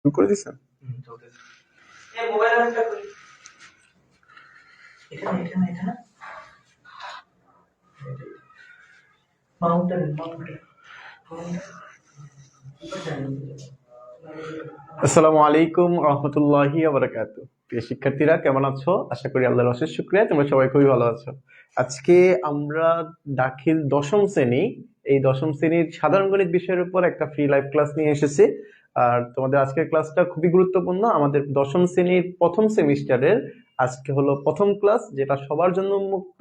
শুরু করে দিছেন? আসসালামু আলাইকুম রহমতুল্লাহি ওয়া বারাকাতুহু। প্রিয় শিক্ষার্থীরা কেমন আছো? আশা করি আল্লাহর অশেষ শুকরিয়া তোমরা সবাই খুবই ভালো আছো। আজকে আমরা দাখিল দশম শ্রেণী, এই দশম শ্রেণীর সাধারণ গণিত বিষয়ের উপর একটা ফ্রি লাইভ ক্লাস নিয়ে এসেছি। আর তোমাদের আজকের ক্লাসটা খুবই গুরুত্বপূর্ণ। আমাদের দশম শ্রেণীর প্রথম সেমিস্টারের আজকে হলো প্রথম ক্লাস, যেটা সবার জন্য মুক্ত,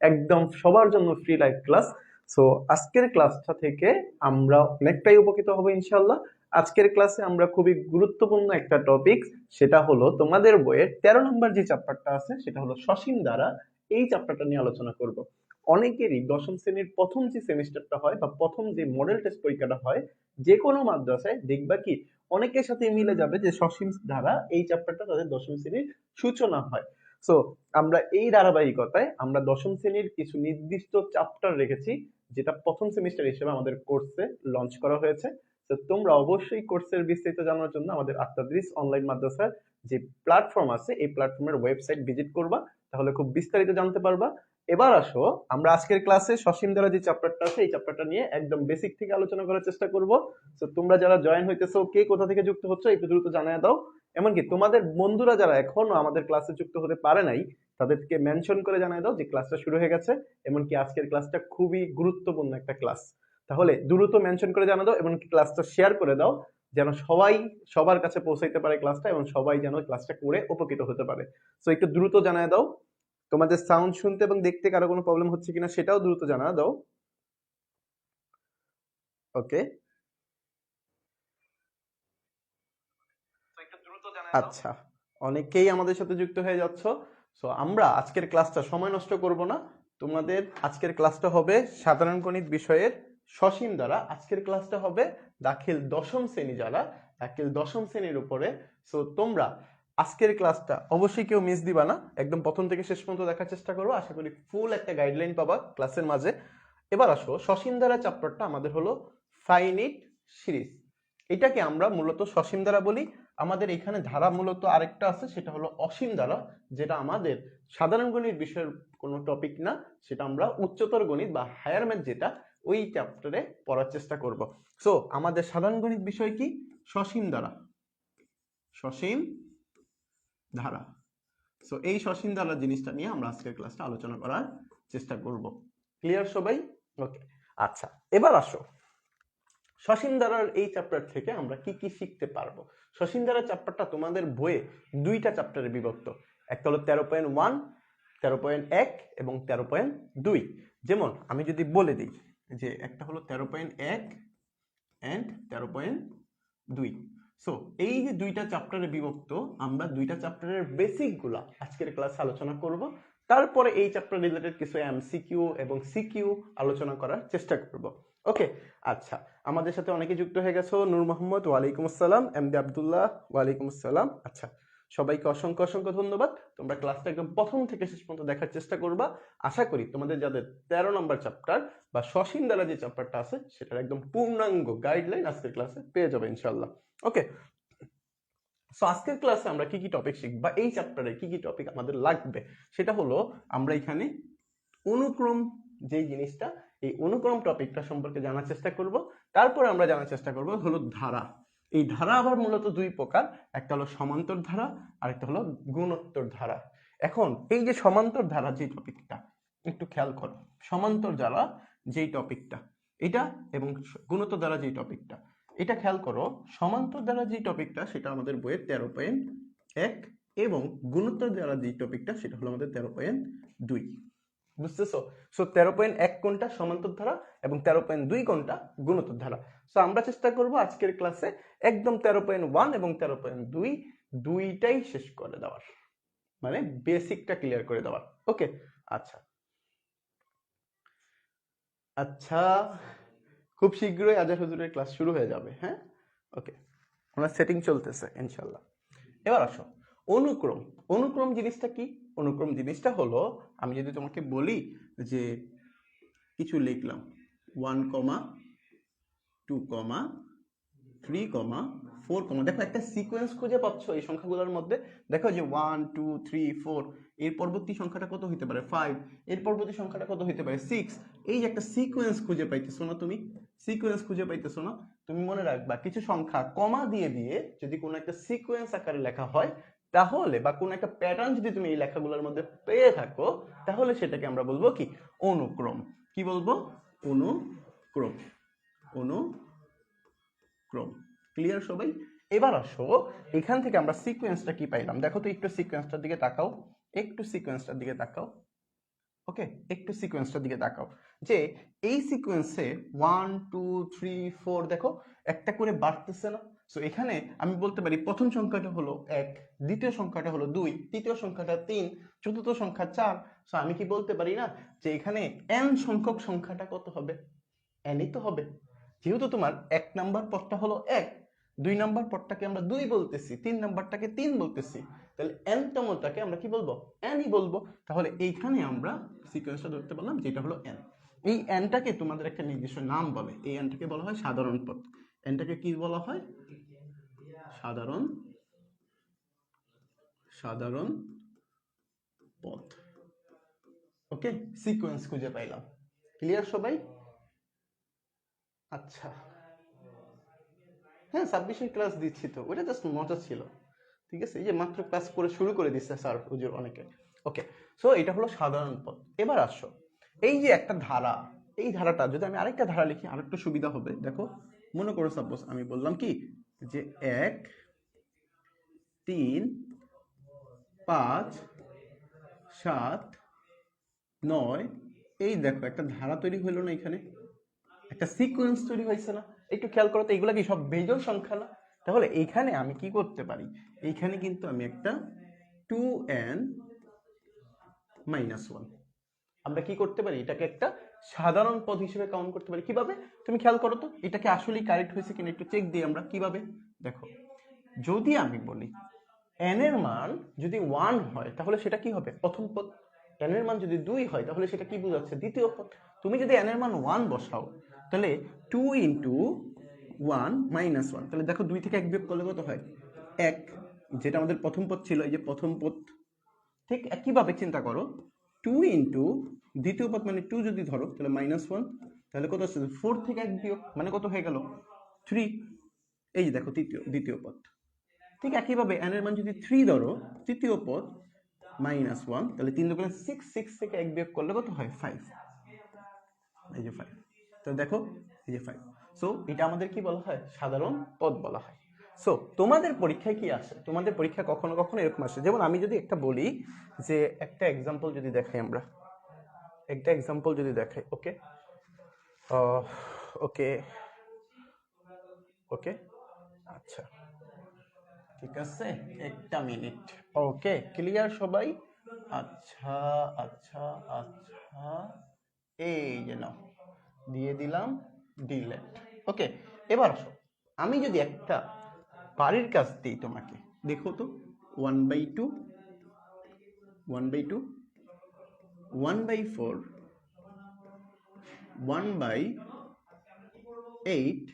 একদম সবার জন্য ফ্রি লাইভ ক্লাস। সো আজকের ক্লাসটা থেকে আমরা অনেকটাই উপকৃত হব ইনশাআল্লাহ। আজকের ক্লাসে আমরা খুবই গুরুত্বপূর্ণ একটা টপিক, সেটা হলো তোমাদের বইয়ের 13 নম্বর যে চ্যাপ্টারটা আছে সেটা হলো সসীম ধারা। এই চ্যাপ্টারটা নিয়ে আলোচনা করব। অনেকেরই দশম শ্রেণীর প্রথম যে সেমিস্টারটা হয় বা প্রথম যে মডেল টেস্ট পরীক্ষাটা হয় যে কোনো মাদ্রাসায় দেখবা কি অনেকের সাথে মিলে যাবে যে সসীম ধারা এই চ্যাপ্টারটা তাদের দশম শ্রেণীর সূচনা হয়। সো আমরা এই ধারাবাহিকতায় আমরা দশম শ্রেণীর কিছু নির্দিষ্ট চ্যাপ্টার রেখেছি, যেটা প্রথম সেমিস্টার হিসেবে আমাদের কোর্সে লঞ্চ করা হয়েছে। তো তোমরা অবশ্যই কোর্সের বিস্তারিত জানার জন্য আমাদের আত্মাদ্রিস অনলাইন মাদ্রাসার যে প্ল্যাটফর্ম আছে এই প্ল্যাটফর্মের ওয়েবসাইট ভিজিট করবা, তাহলে খুব বিস্তারিত জানতে পারবা। এবার আসো আমরা আজকের ক্লাসে সসীম ধারা যে চ্যাপ্টারটা আছে এই চ্যাপ্টারটা নিয়ে একদম বেসিক থেকে আলোচনা করার চেষ্টা করব। তো তোমরা যারা জয়েন হইতেছো, কে কোথা থেকে যুক্ত হচ্ছ একটু দ্রুত জানিয়ে দাও। এমনকি তোমাদের বন্ধুরা যারা এখনো আমাদের ক্লাসে যুক্ত হতে পারে নাই তাদেরকে মেনশন করে জানিয়ে দাও যে ক্লাসটা শুরু হয়ে গেছে। এমনকি আজকের ক্লাসটা খুবই গুরুত্বপূর্ণ একটা ক্লাস, তাহলে দ্রুত মেনশন করে জানা দাও এবং ক্লাসটা শেয়ার করে দাও, যেন সবাই সবার কাছে পৌঁছাইতে পারে ক্লাসটা এবং সবাই যেন ক্লাসটা করে উপকৃত হতে পারে। সো একটু দ্রুত জানায় দাও। তোমাদের সাউন্ড শুনতে এবং দেখতে কারো কোনো প্রবলেম হচ্ছে কিনা সেটাও দ্রুত জানা দাও। ওকে, আচ্ছা, অনেকেই আমাদের সাথে যুক্ত হয়ে যাচ্ছ। সো আমরা আজকের ক্লাসটা সময় নষ্ট করব না। তোমাদের আজকের ক্লাসটা হবে সাধারণ গণিত বিষয়ের সসীম দ্বারা। আজকের ক্লাসটা হবে দাখিল দশম শ্রেণী, যারা দাখিল দশম শ্রেণীর উপরে। সো তোমরা আজকের ক্লাসটা অবশ্যই কেউ মিস দিবা না, একদম প্রথম থেকে শেষ পর্যন্ত দেখার চেষ্টা করো। আশা করি ফুল একটা গাইডলাইন পাবা ক্লাসের মাঝে। এবার আসো, সসীম ধারা চ্যাপ্টারটা আমাদের হলো ফাইনিট সিরিজ। এটাকে আমরা মূলত সসীম ধারা বলি। আমাদের এখানে ধারা মূলত আরেকটা আছে, সেটা হলো অসীম ধারা, যেটা আমাদের সাধারণ গণিত বিষয়ের কোনো টপিক না, সেটা আমরা উচ্চতর গণিত বা হায়ার ম্যাথ যেটা ওই চ্যাপ্টারে পড়ার চেষ্টা করব। সো আমাদের সাধারণ গণিত বিষয় কি? সসীম ধারা, সসীম ধারা। সো এই সসীম ধারা জিনিসটা নিয়ে আমরা আজকের ক্লাসটা আলোচনা করার চেষ্টা করব। ক্লিয়ার সবাই? ওকে, আচ্ছা, এবার আসো সসীম ধারার এই চ্যাপ্টার থেকে আমরা কি কি শিখতে পারবো। সসীম ধারার চ্যাপ্টারটা তোমাদের বইয়ে দুইটা চ্যাপ্টারে বিভক্ত, একটা হলো 13.1, 13.1 এবং 13.2। যেমন আমি যদি বলে দিই যে একটা হলো 13.1 এন্ড 13.2। সো এই যে দুইটা চ্যাপ্টারে বিভক্ত, আমরা দুইটা চ্যাপ্টারের বেসিক গুলা আজকের ক্লাসে আলোচনা করব। তারপরে এই চ্যাপ্টার রিলেটেড কিছু এমসিকিউ এবং সিকিউ আলোচনা করার চেষ্টা করব। ওকে, আচ্ছা, আমাদের সাথে অনেকে যুক্ত হয়ে গেছো। নূর মোহাম্মদ, ওয়ালাইকুম আসসালাম। এমডি আব্দুল্লাহ, ওয়ালাইকুম আসসালাম। আচ্ছা, সবাইকে অসংখ্য অসংখ্য ধন্যবাদ। তোমরা ক্লাসটা একদম প্রথম থেকে শেষ পর্যন্ত দেখার চেষ্টা করবা। আশা করি তোমাদের যাদের 13 নম্বর চ্যাপ্টার বা সসীম ধারা যে চ্যাপ্টারটা আছে সেটার একদম পূর্ণাঙ্গ গাইডলাইন আজকের ক্লাসে পেয়ে যাবে ইনশাআল্লাহ। ওকে, সো আজকের ক্লাসে আমরা কি কি টপিক শিখব বা এই চ্যাপ্টারে কি কি টপিক আমাদের লাগবে, সেটা হলো আমরা এখানে অনুক্রম যে জিনিসটা, এই অনুক্রম টপিকটা সম্পর্কে জানার চেষ্টা করব। তারপর আমরা জানার চেষ্টা করব হলো ধারা। এই ধারা আবার মূলত দুই প্রকার, একটা হলো সমান্তর ধারা আর একটা হলো গুণোত্তর ধারা। এখন এই যে সমান্তর ধারা যে টপিকটা, একটু খেয়াল করো, সমান্তর ধারা যেই টপিকটা এটা এবং গুণোত্তর ধারা যেই টপিকটা এটা খেয়াল করো। সমান্তর ধারা যে টপিকটা সেটা আমাদের বইয়ের 13.1 এবং গুণোত্তর ধারা যে টপিকটা সেটা হলো আমাদের 13.2। বুঝতেছো? সো 13.1 কোনটা? সমান্তর ধারা, এবং 13.2 কোনটা? গুণোত্তর ধারা। সো আমরা চেষ্টা করব আজকের ক্লাসে একদম 13.1 এবং 13.2 দুইটাই শেষ করে দেওয়ার, মানে বেসিকটা ক্লিয়ার করে দেওয়ার। ওকে, আচ্ছা আচ্ছা, খুব শীঘ্রই আজাদ হুজুরের ক্লাস শুরু হয়ে যাবে। হ্যাঁ, ওকে, ওনার সেটিং চলতেছে ইনশাল্লাহ। এবার আসো অনুক্রম। অনুক্রম জিনিসটা কি? অনুক্রম জিনিসটা হলো, আমি যদি তোমাকে বলি যে কিছু লিখলাম 1, 2, 3, 4, দেখো একটা সিকোয়েন্স খুঁজে পাচ্ছ এই সংখ্যাগুলোর মধ্যে। দেখো যে 1 2 3 4, এর পরবর্তী সংখ্যাটা কত হতে পারে 5, এর পরবর্তী সংখ্যাটা কত হতে পারে 6। এই যে একটা সিকোয়েন্স খুঁজে পাইতেছো না তুমি, সিকোয়েন্স খুঁজে পাইতেছো না। তুমি মনে রাখবা কিছু সংখ্যা কমা দিয়ে দিয়ে যদি কোনো একটা সিকোয়েন্স আকারে লেখা হয় তাহলে, বা কোনো একটা প্যাটার্ন যদি তুমি এই লেখাগুলোর মধ্যে পেয়ে থাকো, তাহলে সেটাকে আমরা বলবো কি অনুক্রম। কি বলবো? অনুক্রম। অনুক্রম। ক্লিয়ার সবাই? এবার আসো এখান থেকে আমরা সিকোয়েন্সটা কি পাইলাম দেখো তো, একটু সিকোয়েন্সটার দিকে তাকাও, একটু সিকোয়েন্সটার দিকে তাকাও। ওকে, একটু সিকোয়েন্সটার দিকে তাকাও যে এই সিকোয়েন্সে 1 2 3 4 দেখো একটা করে বাড়তেছে না। সো এখানে আমি বলতে পারি প্রথম সংখ্যাটা হলো 1, দ্বিতীয় সংখ্যাটা হলো 2, তৃতীয় সংখ্যাটা 3, চতুর্থ সংখ্যা 4। সো আমি কি বলতে পারি না যে এখানে n সংখ্যক সংখ্যাটা কত হবে? nই তো হবে। যেহেতু তোমার 1 নাম্বার পদটা হলো 1, 2 নাম্বার পদটাকে আমরা 2 বলতেছি, 3 নাম্বারটাকে 3 বলতেছি, তাহলে n তমটাকে আমরা কি বলবো? nই বলবো। তাহলে এইখানে আমরা সিকোয়েন্সটা ধরতে পারলাম যেটা হলো n। এই nটাকে তোমাদের একটা নির্দিষ্ট নাম বলে, এই nটাকে বলা হয় সাধারণ পদ। nটাকে কি বলা হয়? সাধারণ সাধারণ পদ। ওকে, সিকোয়েন্স খুঁজে পাইলাম। ক্লিয়ার সবাই? আচ্ছা, হ্যাঁ 26-এর ক্লাস দিচ্ছি তো, ওটা জাস্ট মজা ছিল। ঠিক আছে, এই যে মাত্র ক্লাস করে শুরু করে দিচ্ছে স্যার হুজুর অনেকে। ওকে, সো এটা হলো সাধারণ পদ। এবার আসো এই যে একটা ধারা, এই ধারাটা যদি আমি আরেকটা ধারা লিখি আরেকটু সুবিধা হবে। দেখো মনে করো সাপোজ আমি বললাম কি যে 1 3 5 7 9, এই দেখো একটা ধারা তৈরি হলো না, এখানে একটা সিকোয়েন্স তৈরি হয়েছে না? একটু খেয়াল করো তো, এগুলা কি সব বেজোড় সংখ্যা না? তাহলে এইখানে আমি কি করতে পারি, এইখানে কিন্তু আমি একটা 2n - 1 আমরা কি করতে পারি, এটাকে একটা সাধারণ পদ হিসেবে কাউন্ট করতে পারি। কিভাবে? তুমি খেয়াল করো তো, এটাকে আসলেই কারেক্ট হয়েছে কিনা একটু চেক দিই আমরা। কিভাবে? দেখো, যদি আমি বলি n এর মান যদি 1 হয় তাহলে সেটা কি হবে? প্রথম পদ। n এর মান যদি 2 হয় তাহলে সেটা কি বোঝাচ্ছে? দ্বিতীয় পদ। তুমি যদি n এর মান 1 বসাও তাহলে 2 × 1 - 1, তাহলে দেখো 2 থেকে 1 বিয়োগ করলে কত হয়? 1, যেটা আমাদের প্রথম পদ ছিল, এই যে প্রথম পদ। ঠিক একইভাবে চিন্তা করো, 2 × দ্বিতীয় পদ মানে 2 যদি ধরো তাহলে -1, তাহলে কত আসছে? 4 থেকে 1 বিয়োগ মানে কত হয়ে গেল? 3। এই যে দেখো দ্বিতীয় পদ। ঠিক একইভাবে n এর মান যদি 3 ধরো, তৃতীয় পদ -1, তাহলে 3 দুগুণে 6, 6 থেকে 1 বিয়োগ করলে কত হয়? 5। এই যে 5, তো দেখো এই যে 5। সো এটা আমাদের কি বলা হয়? সাধারণ পদ বলা হয়। সো তোমাদের পরীক্ষায় কি আসে? তোমাদের পরীক্ষা কখনো কখনো এরকম আসে, যেমন আমি যদি একটা বলি যে একটা এক্সাম্পল যদি দেখাই, আমরা একটা এক্সাম্পল যদি দেখাই। ওকে ওকে ওকে, আচ্ছা ঠিক আছে, একটা মিনিট। ওকে, ক্লিয়ার সবাই? আচ্ছা আচ্ছা আচ্ছা, এই যে নাও দিয়ে দিলাম ডিলেট। ওকে, এবার আসো আমি যদি একটা বাড়ির কাজ দিই তোমাকে, দেখো তো 1/2 1/2 1/4 1/8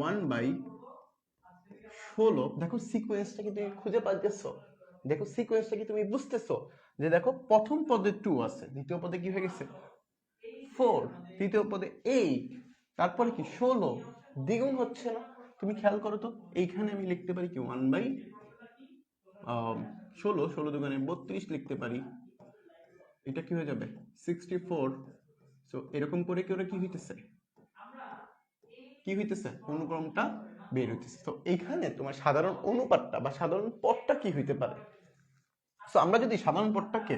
1/16। দেখো সিকোয়েন্সটা কি তুমি খুঁজে পাচ্ছো? দেখো সিকোয়েন্সটা কি তুমি বুঝতেছো? যে দেখো প্রথম পদে 2 আছে, দ্বিতীয় পদে কি হয়ে গেছে? 4, তৃতীয় পদে 8, তারপরে কি 16, দ্বিগুণ হচ্ছে না? তুমি খেয়াল করো তো, এইখানে আমি লিখতে পারি কি 1/16, 16 দুগুণে 32 লিখতে পারি। এটা কি হয়ে যাবে? 64। সো এরকম করে কি ওরা কি হইতেছে? কি হইতেছে? অনুক্রমটা বের হইতেছে। তো এইখানে তোমার সাধারণ অনুপাতটা বা সাধারণ পদটা কি হইতে পারে? সো আমরা যদি সাধারণ পদটাকে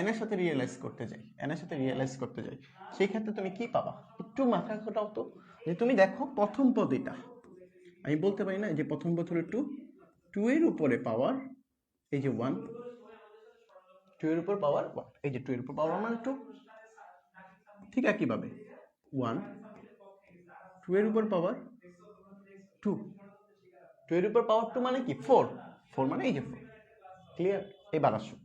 n এর সাথে রিয়েলাইজ করতে যাই, n এর সাথে রিয়েলাইজ করতে যাই, সেই ক্ষেত্রে তুমি কি পাবা? একটু মাথা খাটাও তো, যে তুমি দেখো প্রথম পদ এটা, আমি বলতে পারি না যে প্রথম পদ হলো 2, 2 এর উপরে পাওয়ার এই যে 1, 2 এর উপর পাওয়ার 1, এই যে 2 এর উপর পাওয়ার মানে 2। ঠিক একইভাবে 1, 2 এর উপর পাওয়ার 2, 2 এর উপর পাওয়ার 2 মানে কি? 4, 4 মানে এই যে 4। ক্লিয়ার? এবার আসো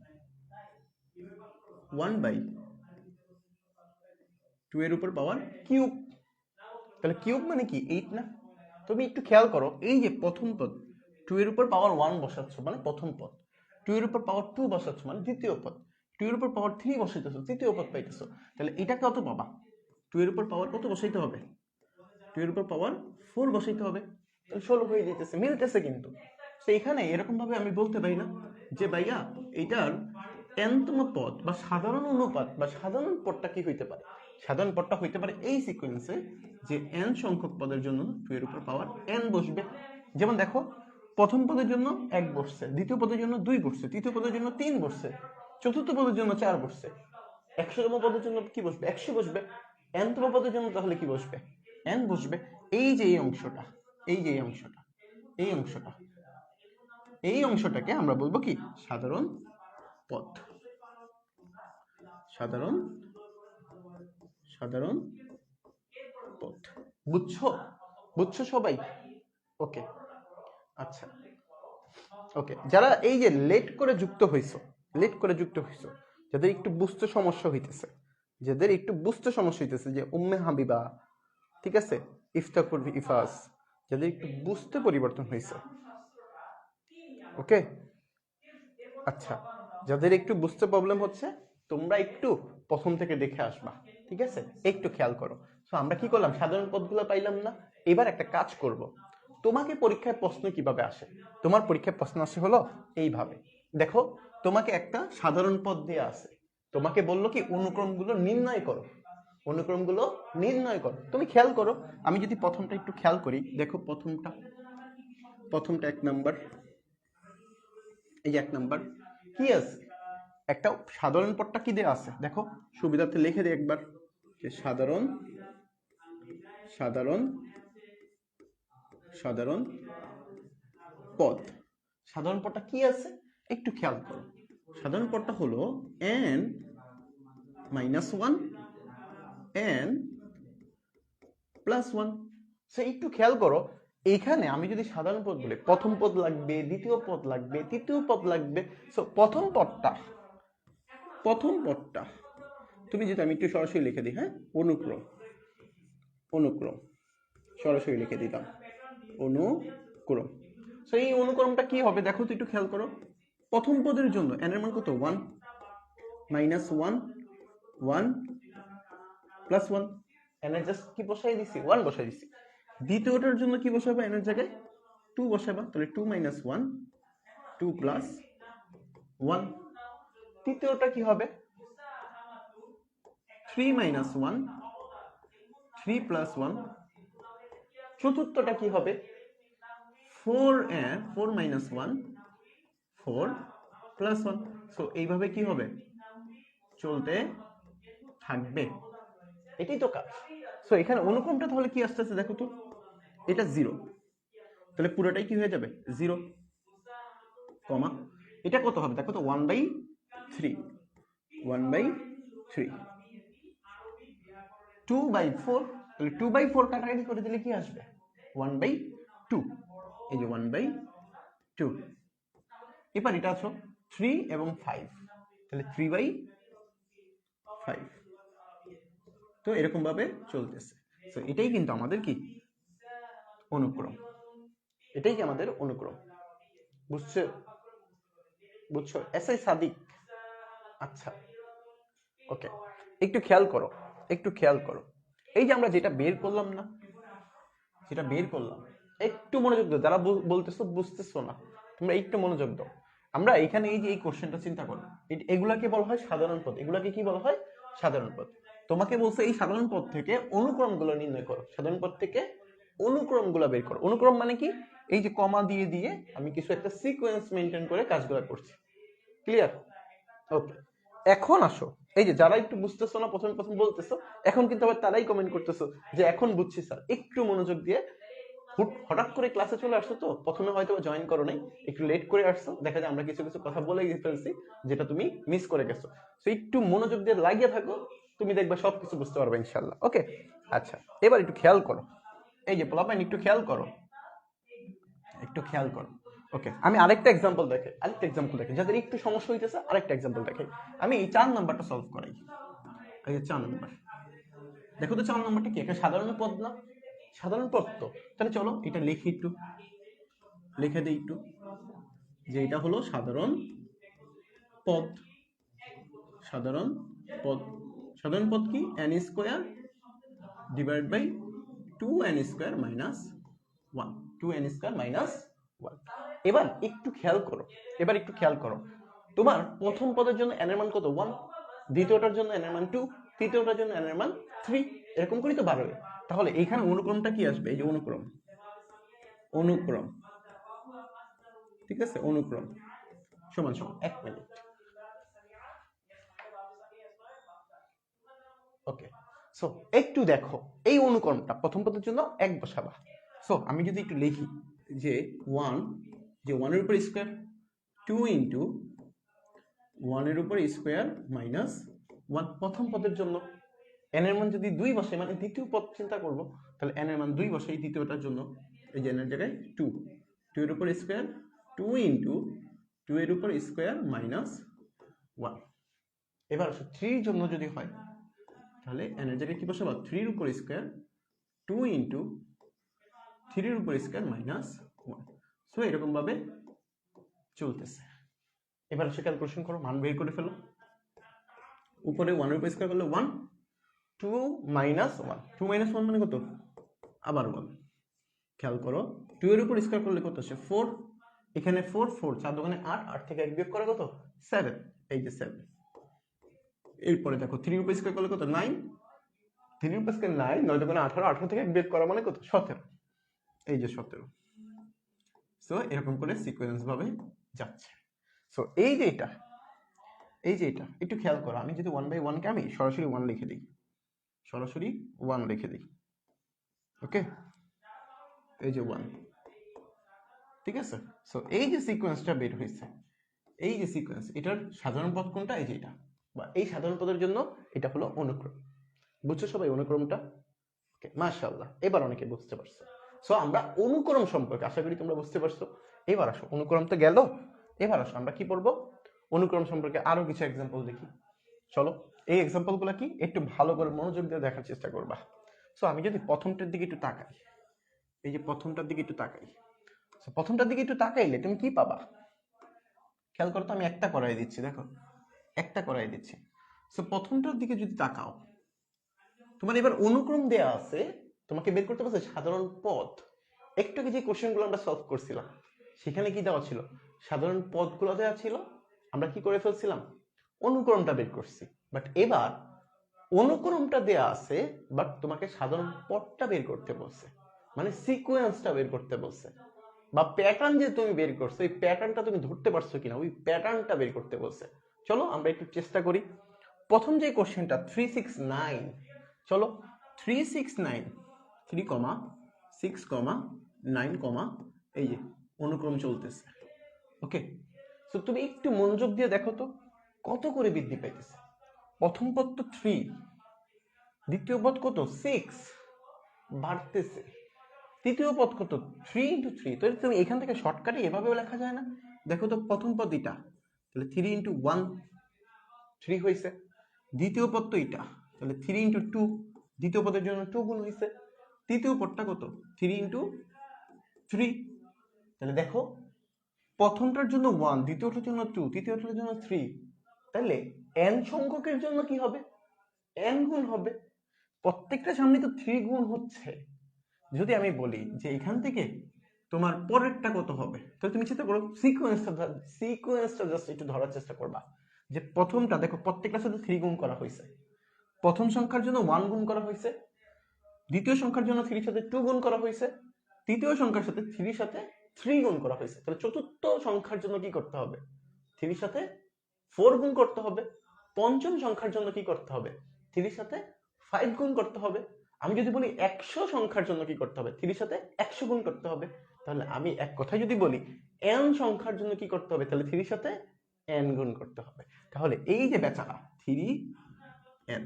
1/2 এর উপর পাওয়ার কিউব, তাহলে কিউব মানে কি? 8 না? তুমি একটু খেয়াল করো, এই যে প্রথম পদ 2 এর উপর পাওয়ার 1 বসাচ্ছ মানে প্রথম পদ, 2 এর উপর পাওয়ার 2 বসাচ্ছ মানে দ্বিতীয় পদ, 2 এর উপর পাওয়ার 3 বসাইতেছো তৃতীয় পদ পাইতেছো। তাহলে এটা কত পাবা? 2 এর উপর পাওয়ার কত বসাইতে হবে? 2 এর উপর পাওয়ার 4 বসাইতে হবে। তাহলে 16 হয়ে যেতেছে, মিলতেছে কিন্তু। তো এখানে এরকম ভাবে আমি বলতে পারি না যে ভাইয়া এটার nতম পদ বা সাধারণ অনুপাত বা সাধারণ পদটা কি হইতে পারে। সাধারণ পদটা হইতে পারে এই সিকোয়েন্সে যে n সংখ্যক পদের জন্য 2 এর উপর পাওয়ার n বসবে। যেমন দেখো, প্রথম পদের জন্য 1 বসছে, দ্বিতীয় পদের জন্য 2 বসছে, তৃতীয় পদের জন্য 3 বসছে, চতুর্থ পদের জন্য 4 বসছে। 100তম পদের জন্য কি বসবে? 100 বসবে। nতম পদের জন্য তাহলে কি বসবে? n বসবে। এই যে এই অংশটা, এই যে এই অংশটা, এই অংশটা, এই অংশটাকে আমরা বলবো কি? সাধারণ পদ। সাধারণ সাধারণ পদ। বুঝছো? বুঝছো সবাই? ওকে, আচ্ছা, ওকে। যারা এই যে লেট করে যুক্ত হইছো, লেট করে যুক্ত হইছো, যাদের একটু বুঝতে সমস্যা হইতেছে, যাদের একটু বুঝতে সমস্যা হইতেছে, যে উম্মে হাবিবা, ঠিক আছে, ইফতাকুর ইফাস, যাদের একটু বুঝতে পরিবর্তন হয়েছে, ওকে, আচ্ছা, যাদের একটু বুঝতে প্রবলেম হচ্ছে, তোমরা একটু প্রথম থেকে দেখে আসবা, ঠিক আছে, একটু খেয়াল করো। তো আমরা কি করলাম? সাধারণ পদগুলো পাইলাম না। এবার একটা কাজ করব, তোমাকে পরীক্ষায় প্রশ্ন কিভাবে আসে? তোমার পরীক্ষায় প্রশ্ন আসে হলো এইভাবে। দেখো, তোমাকে একটা সাধারণ পদ দেয়া আছে, তোমাকে বললো কি অনুক্রমগুলো নির্ণয় করো, অনুক্রমগুলো নির্ণয় করো। তুমি খেয়াল করো, আমি যদি প্রথমটা একটু খেয়াল করি, দেখো প্রথমটা 1 নাম্বার, এই যে 1 নাম্বার কি আছে? একটা সাধারণ পদটা কি দেয়া আছে দেখো, সুবিধার্থে লিখে দিই একবার, যে সাধারণ সাধারণ সাধারণ পদ। সাধারণ পদটা কি আছে একটু খেয়াল করো। সাধারণ পদটা হলো n - 1 n + 1। সো একটু খেয়াল করো, এখানে আমি যদি সাধারণ পদ বলি, প্রথম পদ লাগবে, দ্বিতীয় পদ লাগবে, তৃতীয় পদ লাগবে। সো প্রথম পদটা তুমি যদি, আমি একটু সরাসরি লিখে দিই, হ্যাঁ, অনুক্রম, অনুক্রম সরাসরি লিখে দিলাম, অনুক্রম। সো এই অনুক্রমটা কি হবে দেখো তো, একটু খেয়াল করো। প্রথম পদের জন্য n এর মান কত? 1 - 1 1 + 1, n এর জাস্ট কি বসাই দিছি? 1 বসাই দিছি। দ্বিতীয়টার জন্য কি বসাবো? n এর জায়গায় 2 বসাবা, তাহলে 2 - 1 2 + 1। তৃতীয়টা কি হবে? 3 - 1 3 + 1। চতুর্থটা কি হবে? 4 - 1 4 + 1। সো এইভাবে কি হবে? চলতে থাকবে। এটাই তো কাজ। সো এখানে অনুক্রমটা তাহলে কি আসতেছে দেখো তো, এটা 0, তাহলে পুরোটাই কি হয়ে যাবে? 0, কমা, এটা কত হবে দেখো তো? 1/3, 1/3, 2/4, তাহলে 2/4 কাটাকাটি করে দিলে কি আসবে? 1/2। এই যে 1/2। এবার এটা আছো 3 এবং 5, তাহলে 3/5। তো এরকম ভাবে চলতেছে। তো এটাই কিন্তু আমাদের কি? অনুক্রম। এটাই কি আমাদের অনুক্রম। বুঝছো? বুঝছো? এসআই সাদিক, আচ্ছা, ওকে, একটু খেয়াল করো, একটু খেয়াল করো। এই যে আমরা যেটা বের করলাম না, যেটা বের করলাম, একটু মনোযোগ দাও। যারা বলতেছো বুঝতেছো না, তোমরা একটু মনোযোগ দাও। আমরা এখানে এই যে এই কোশ্চেনটা চিন্তা করো, এগুলাকে বলা হয় সাধারণ পদ। এগুলাকে কি বলা হয়? সাধারণ পদ। তোমাকে বলছে এই সাধারণ পদ থেকে অনুক্রমগুলো নির্ণয় করো, সাধারণ পদ থেকে অনুক্রমগুলো বের করো। অনুক্রম মানে কি? এই যে কমা দিয়ে দিয়ে আমি কিছু একটা সিকোয়েন্স মেনটেন করে কাজগুলো করছি। ক্লিয়ার? ওকে, এখন আসো, এই যে যারা একটু বুঝতেছো না, প্রথম প্রথম বলতেছো, এখন কিন্তু আবার তারাই কমেন্ট করতেছো যে এখন বুঝছি স্যার। একটু মনোযোগ দিয়ে, হঠাৎ করে ক্লাসে চলে আসছো তো, প্রথমে হয়তো জয়েন করো নাই, একটু লেট করে আসছো, দেখা যায় আমরা কিছু কিছু কথা বলে ফেলছি যেটা তুমি মিস করে গেছো। তো একটু মনোযোগ দিয়ে লাগিয়ে থাকো, তুমি দেখবে সবকিছু বুঝতে পারবে ইনশাল্লাহ। ওকে, আচ্ছা, এবার একটু খেয়াল করো, এই যে পোলাপাইন, একটু খেয়াল করো, একটু খেয়াল করো। ওকে, আমি আরেকটা এক্সাম্পল দেখে, যাদের একটু সমস্যা হইতেছে আরেকটা এক্সাম্পল দেখে। আমি এই 4 নাম্বারটা সলভ করাই। এই যে 4 নাম্বার, দেখো তো 4 নাম্বারটা কি? একটা সাধারণ পদ না? সাধারণ পদ তো, তাহলে চলো এটা লিখি একটু, লিখে দিই একটু, যে এটা হলো সাধারণ পদ। সাধারণ পদ, সাধারণ পদ কি, n square divide by 2n square minus 1, 2n square minus 1। এবার একটু খেয়াল করো, এবার একটু খেয়াল করো, তোমার প্রথম পদের জন্য n এর মান কত 1, দ্বিতীয়টার জন্য n এর মান 2, তৃতীয়টার জন্য n এর মান 3, এরকম করেই তো বাড়বে। তাহলে এইখানে অনুক্রমটা কি আসবে, এই যে অনুক্রম, অনুক্রম, ঠিক আছে, অনুক্রম সমান সমান 1 মিনিট। ওকে, সো একটু দেখো এই অনুক্রমটা প্রথম পদের জন্য 1 বসাবা। সো আমি যদি একটু লিখি যে 1, যে 1 এর উপর স্কয়ার 2 ইনটু 1 এর উপর স্কয়ার মাইনাস 1 প্রথম পদের জন্য। n এর মান যদি 2 বসে, মানে দ্বিতীয় পদ চিন্তা করব, তাহলে n এর মান 2 বসাই দ্বিতীয়টার জন্য, এই যে n এর জায়গায় 2, 2 এর উপর স্কয়ার 2 ইনটু 2 এর উপর স্কয়ার মাইনাস 1। এবার 3 এর জন্য যদি হয়, তাহলে n এর জায়গায় কি বসাবো, 3 এর উপর স্কয়ার 2 ইনটু 3 এর উপর স্কয়ার মাইনাস 1। সো এরকম ভাবে চলতেছে। এবার ক্যালকুলেশন করো, মান বের করে ফেলো। উপরে 1 এর উপর স্কয়ার করলে 1, 2 মাইনাস 1, 2 মাইনাস 1 মানে কত, আবার 1। খেয়াল করো 2 এর উপর স্কয়ার করলে কত আসে 4, এখানে 4, 4 4 দোকানে 8, 8 থেকে 1 বিয়োগ করে কত 7, এই যে 7। এরপরে দেখো 3 এর উপর স্কয়ার করলে কত 9, 3 এর উপর স্কয়ার 9, 9 দোকানে 18, 18 থেকে 1 বিয়োগ করা মানে কত 17, এই যে 17। সো এরকম করে সিকোয়েন্স ভাবে যাচ্ছে। সো এই যে এটা, এই যে এটা একটু খেয়াল করো, আমি যদি 1/1 কে আমি সরাসরি 1 লিখে দিই, সরাসরি 1 লিখে দিই, ওকে, এই যে 1, ঠিক আছে। সো এই যে সিকোয়েন্সটা বের হয়েছে, এই যে সিকোয়েন্স, এটার সাধারণ পদ কোনটা, এই যে এটা, বা এই সাধারণ পদের জন্য এটা হলো অনুক্রম। বুঝছো সবাই অনুক্রমটা? ওকে, মাশাআল্লাহ, এবার অনেকে বুঝতে পারছো। সো আমরা অনুক্রম সম্পর্কে আশা করি তোমরা বুঝতে পারছো। এবার আসো, অনুক্রম তো গেল, এবার আসো আমরা কি পড়বো, অনুক্রম সম্পর্কে আরো কিছু এক্সাম্পল দেখি। চলো এই এক্সাম্পল গুলা কি একটু ভালো করে মনোযোগ দিয়ে দেখার চেষ্টা করবা। সো আমি যদি প্রথমটার দিকে একটু তাকাই, এই যে প্রথমটার দিকে একটু তাকাই, সো প্রথমটার দিকে একটু তাকাইলে তুমি কি পাবা, খেয়াল করো তো, আমি একটা করাই দিচ্ছি, দেখো একটা করাই দিচ্ছি। সো প্রথমটার দিকে যদি তাকাও, তোমার এবার অনুক্রম দেয়া আছে, তোমাকে বের করতে বলছে সাধারণ পদ। একটু আগে যে কোশ্চেনগুলো আমরা সলভ করছিলাম সেখানে কি দেওয়া ছিল, সাধারণ পদগুলো দেওয়া ছিল, আমরা কি করে ফেলছিলাম, অনুক্রমটা বের করছি। বাট এবার অনুক্রমটা দেয়া আছে, বাট তোমাকে সাধারণ পদটা বের করতে বলছে, মানে সিকোয়েন্সটা বের করতে বলছে, বা প্যাটার্ন যে তুমি বের করছো, এই প্যাটার্নটা তুমি ধরতে পারছো কিনা, ওই প্যাটার্নটা বের করতে বলছে। চলো আমরা একটু চেষ্টা করি। প্রথম যে কোশ্চেনটা 369, চলো 369, 3, 6, 9, এই যে অনুক্রম চলতেছে, ওকে। তো তুমি একটু মনোযোগ দিয়ে দেখো তো কত করে বৃদ্ধি পাইতেছে। প্রথম পদ তো 3, দ্বিতীয় পদ কত 6 বাড়তেছে, তৃতীয় পদ কত 3 ইন্টু 3। তো তুমি এখান থেকে শর্টকাটে এভাবেও লেখা যায় না, দেখো তো প্রথম পদ এটা, তাহলে 3 ইন্টু 1 3 হয়েছে, দ্বিতীয় পদ তো এটা, তাহলে 3 ইন্টু 2, দ্বিতীয় পদের জন্য 2 গুণ হয়েছে, তৃতীয় পদটা কত 3 ইন্টু 3, তাহলে দেখো প্রথমটার জন্য 1, দ্বিতীয়টার জন্য 2, তৃতীয়টার জন্য 3, তাহলে n সংখ্যকের জন্য কি হবে, n গুণ হবে। প্রত্যেকটা সামনে তো 3 গুণ হচ্ছে। যদি আমি বলি যে এখান থেকে তোমার পরেরটা কত হবে, তাহলে তুমি চিন্তা করো সিকোয়েন্সটা জাস্ট একটু ধরার চেষ্টা করবা, যে প্রথমটা দেখো প্রত্যেকটার সাথে 3 গুণ করা হয়েছে, প্রথম সংখ্যার জন্য 1 গুণ করা হয়েছে, দ্বিতীয় সংখ্যার জন্য 3 সাথে 2 গুণ করা হয়েছে, তৃতীয় সংখ্যার সাথে 3 সাথে 3 গুণ করা হয়েছে, তাহলে চতুর্থ সংখ্যার জন্য কি করতে হবে, 3 সাথে 4 গুণ করতে হবে, পঞ্চম সংখ্যার জন্য কি করতে হবে, 3 সাথে 5 গুণ করতে হবে। আমি যদি বলি 100 সংখ্যার জন্য কি করতে হবে, 3 সাথে 100 গুণ করতে হবে। তাহলে আমি এক কথায় যদি বলি n সংখ্যার জন্য কি করতে হবে, তাহলে 3 সাথে n গুণ করতে হবে। তাহলে এই যে বেচারা 3n,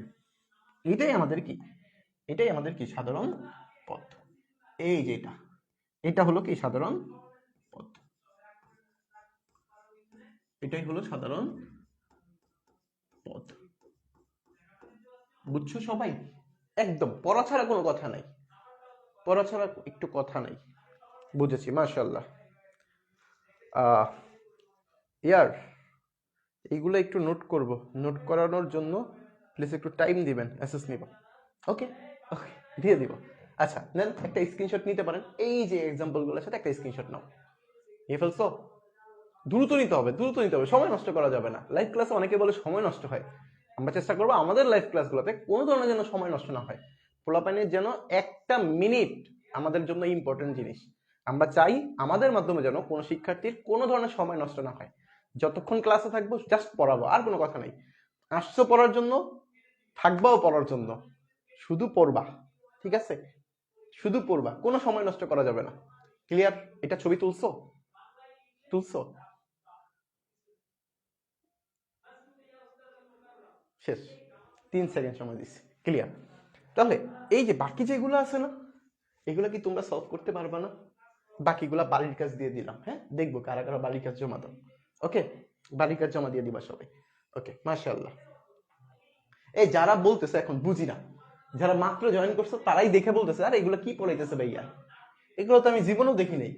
এটাই আমাদের কি, এটাই আমাদের কি সাধারণ পদ। এই যে এটা হলো কি সাধারণ পদ, এটাই হলো সাধারণ পদ। বুঝছো সবাই? একদম পড়া ছাড়া কোনো কথা নাই, পড়া ছাড়া একটু কথা নাই। বুঝেছি, মাশাআল্লাহ। ইয়ার এইগুলো একটু নোট করব, নোট করানোর জন্য প্লিজ একটু টাইম দিবেন, অ্যাসেস নিব। ওকে ওকে, দিয়ে দিব। আচ্ছা নেন, একটা স্ক্রিনশট নিতে পারেন, এই যে এক্সাম্পলগুলোর সাথে একটা স্ক্রিনশট নাও। নিয়ে ফেলছো? দ্রুত নিতে হবে, দ্রুত নিতে হবে, সময় নষ্ট করা যাবে না। লাইভ ক্লাসে অনেকে বলে সময় নষ্ট হয়, আমরা চেষ্টা করবো আমাদের লাইভ ক্লাসগুলোতে কোনো ধরনের যেন সময় নষ্ট না হয়। পোলাপানের যেন একটা মিনিট আমাদের জন্য ইম্পর্টেন্ট জিনিস। আমরা চাই আমাদের মাধ্যমে যেন কোনো শিক্ষার্থীর কোনো ধরনের সময় নষ্ট না হয়। যতক্ষণ ক্লাসে থাকবো জাস্ট পড়াবো, আর কোনো কথা নেই। আসছো পড়ার জন্য, থাকবাও পড়ার জন্য, শুধু পড়বা, ঠিক আছে? শুধু পড়বা, কোনো সময় নষ্ট করা যাবে না। ক্লিয়ার? এটা ছবি তুলছো? তুলছো? শেষ, 3 সেকেন্ড সময় দিচ্ছি। ক্লিয়ার? তাহলে এই যে বাকি যেগুলো আছে না, এগুলো কি তোমরা সলভ করতে পারবা না? বাকিগুলা বাড়ির কাজ দিয়ে দিলাম, হ্যাঁ, দেখবো কারা কারা বাড়ির কাজ জমা দাও। ওকে, বাড়ির কাজ জমা দিয়ে দিবা সবাই। ওকে, মাশাআল্লাহ। এই যারা বলতেছে এখন বুঝি না, যারা মাত্র জয়েন করছো তারাই দেখে বলতেছে আরে এগুলো কি পড়াইতেছে ভাইয়া, এগুলো তো আমি জীবনেও দেখি নাই।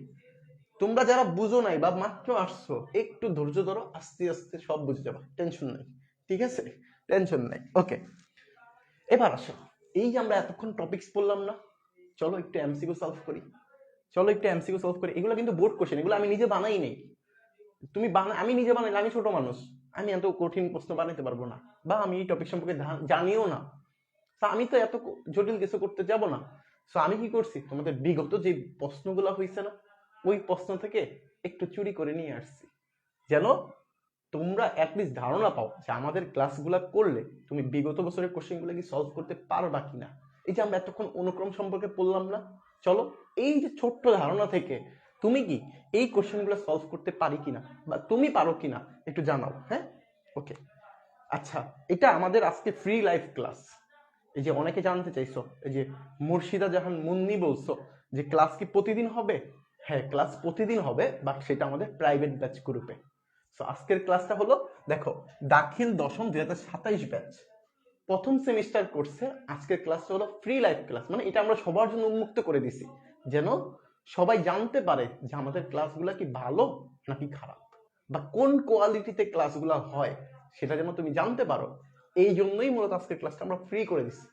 তোমরা যারা বুঝো নাই বা মাত্র আসছো, একটু ধৈর্য ধরো, আস্তে আস্তে সব বুঝে যাবা, টেনশন নাই, ঠিক আছে? টেনশন নাই। ওকে, এবার আসো, এই যে আমরা এতক্ষণ টপিকস পড়লাম না, চলো একটু এমসিকিউ সলভ করি। চলো একটু এমসিকিউ সলভ করি। এগুলো কিন্তু বোর্ড কোশ্চেন, এগুলো আমি নিজে বানাই নেই। আমি নিজে বানাইলে আমি ছোট মানুষ, আমি এত কঠিন প্রশ্ন বানাইতে পারবো না, বা আমি এই টপিক সম্পর্কে জানিও না। তা আমি তো এত জটিল কিছু করতে যাব না। সো আমি কি করছি, তোমাদের বিগত যে প্রশ্নগুলো হয়েছে না, ওই প্রশ্ন থেকে একটু চুরি করে নিয়ে আসছি, যেন তোমরা অ্যাটলিস্ট ধারণা পাও যে আমাদের ক্লাসগুলো করলে তুমি বিগত বছরের কোশ্চেনগুলো কি সলভ করতে পারবা কিনা। এই যে আমরা এতক্ষণ অনুক্রম সম্পর্কে পড়লাম না, চলো এই যে ছোট্ট ধারণা থেকে তুমি কি এই কোশ্চেনগুলো সলভ করতে পারি কিনা বা তুমি পারো কিনা একটু জানাও, হ্যাঁ? ওকে, আচ্ছা, এটা আমাদের আজকে ফ্রি লাইভ ক্লাস। এই যে অনেকে জানতে চাইছো, এই যে মুর্শিদা জাহান মুন্নি বলছো যে ক্লাস কি প্রতিদিন হবে? হ্যাঁ, ক্লাস প্রতিদিন হবে, বাট সেটা আমাদের প্রাইভেট ব্যাচ গ্রুপে। সো আজকের ক্লাসটা হলো, দেখো, দাখিল দশম 2027 ব্যাচ প্রথম সেমিস্টার কোর্সে আজকের ক্লাসটা হলো ফ্রি লাইভ ক্লাস। মানে এটা আমরা সবার জন্য উন্মুক্ত করে দিছি, যেন সবাই জানতে পারে যে আমাদের ক্লাসগুলো কি ভালো নাকি খারাপ, বা কোন কোয়ালিটিতে ক্লাসগুলো হয় সেটা যেন তুমি জানতে পারো। এই জন্যই মূলত আজকের ক্লাসটা আমরা ফ্রি করে দিছি।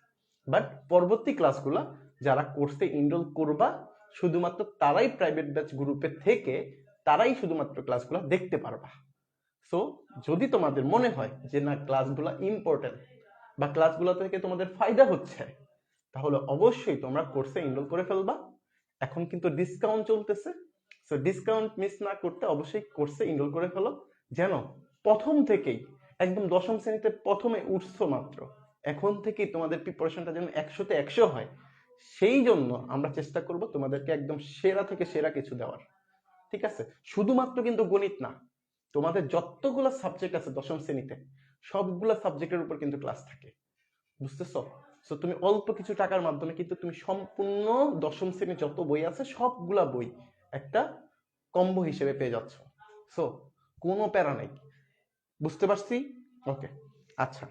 বাট পরবর্তী ক্লাসগুলো যারা কোর্সে এনরোল করবা, শুধুমাত্র তারাই প্রাইভেট ব্যাচ গ্রুপে থেকে তারাই শুধুমাত্র ক্লাসগুলো দেখতে পারবা। সো যদি তোমাদের মনে হয় যে না ক্লাসগুলো ইম্পর্টেন্ট বা ক্লাসগুলো থেকে তোমাদের ফায়দা হচ্ছে, তাহলে অবশ্যই তোমরা কোর্সে এনরোল করে ফেলবা। এখন কিন্তু ডিসকাউন্ট চলতেছে, সো ডিসকাউন্ট মিস না করতে অবশ্যই কোর্সে এনরোল করে ফেলো, যেন প্রথম থেকেই একদম দশম শ্রেণীতে প্রথমে উঠছো মাত্র, এখন থেকেই তোমাদের প্রিপারেশনটা যেন 100-তে 100 হয়। সেই জন্য আমরা চেষ্টা করব তোমাদেরকে একদম সেরা থেকে সেরা কিছু দেওয়ার, ঠিক আছে? শুধুমাত্র কিন্তু গণিত না, তোমাদের যতগুলো সাবজেক্ট আছে দশম শ্রেণীতে সবগুলো সাবজেক্টের উপর কিন্তু ক্লাস থাকে, বুঝতেছো? সো তুমি অল্প কিছু টাকার মাধ্যমে কিন্তু তুমি সম্পূর্ণ দশম শ্রেণীর যত বই আছে সবগুলা বই একটা কম্বো হিসেবে পেয়ে যাচ্ছ। সো কোনো প্যারা নাই, বুঝতে পারছি? ওকে, আচ্ছা,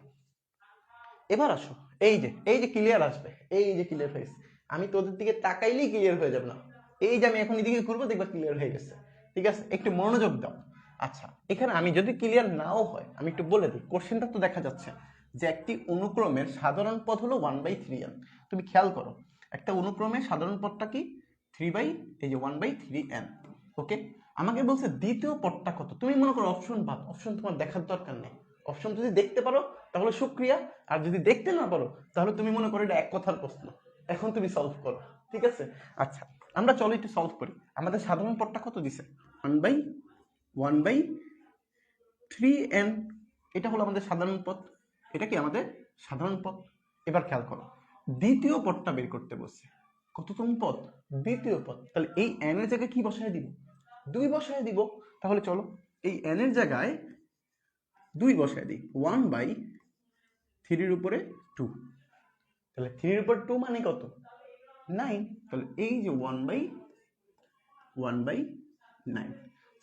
এবার আসো, এই যে ক্লিয়ার আসবে, এই যে ক্লিয়ার হয়েছে, আমি তোদের দিকে তাকাইলেই ক্লিয়ার হয়ে যাবে না, এই যে আমি এখন এদিকে ঘুরবো দেখবা ক্লিয়ার হয়ে গেছে, ঠিক আছে? একটু মনোযোগ দাও। আচ্ছা, এখানে আমি যদি ক্লিয়ার নাও হয় আমি একটু বলে দিই, কোশ্চেনটা তো দেখা যাচ্ছে যে একটি অনুক্রমের সাধারণ পদ হলো 1/3n। তুমি খেয়াল করো, একটা অনুক্রমের সাধারণ পদটা কি? 1/3n। ওকে, আমাকে বলছে দ্বিতীয় পদটা কত। তুমি মনে করো অপশন বাদ, অপশন তোমার দেখার দরকার নেই। অপশন যদি দেখতে পারো তাহলে শুক্রিয়া, আর যদি দেখতে না পারো তাহলে তুমি মনে করো এটা এক কথার প্রশ্ন, এখন তুমি সলভ করো, ঠিক আছে? আচ্ছা, আমরা চলো একটু সলভ করি। আমাদের সাধারণ পদটা কত দিছে? 1/3n। এটা হলো আমাদের সাধারণ পদ, এটা কি আমাদের সাধারণ পদ। এবার খেয়াল করো, দ্বিতীয় পদটা বের করতে বলছে। কততম পদ? দ্বিতীয় পদ। তাহলে এই n এর জায়গায় কি বসায় দিব? 2 বসায় দিব। তাহলে চলো এই n এর জায়গায় 2 বসায় দিই। 1/3 উপরে 2, তাহলে 3 উপর 2 মানে কত? 9। তাহলে এই যে 1/9।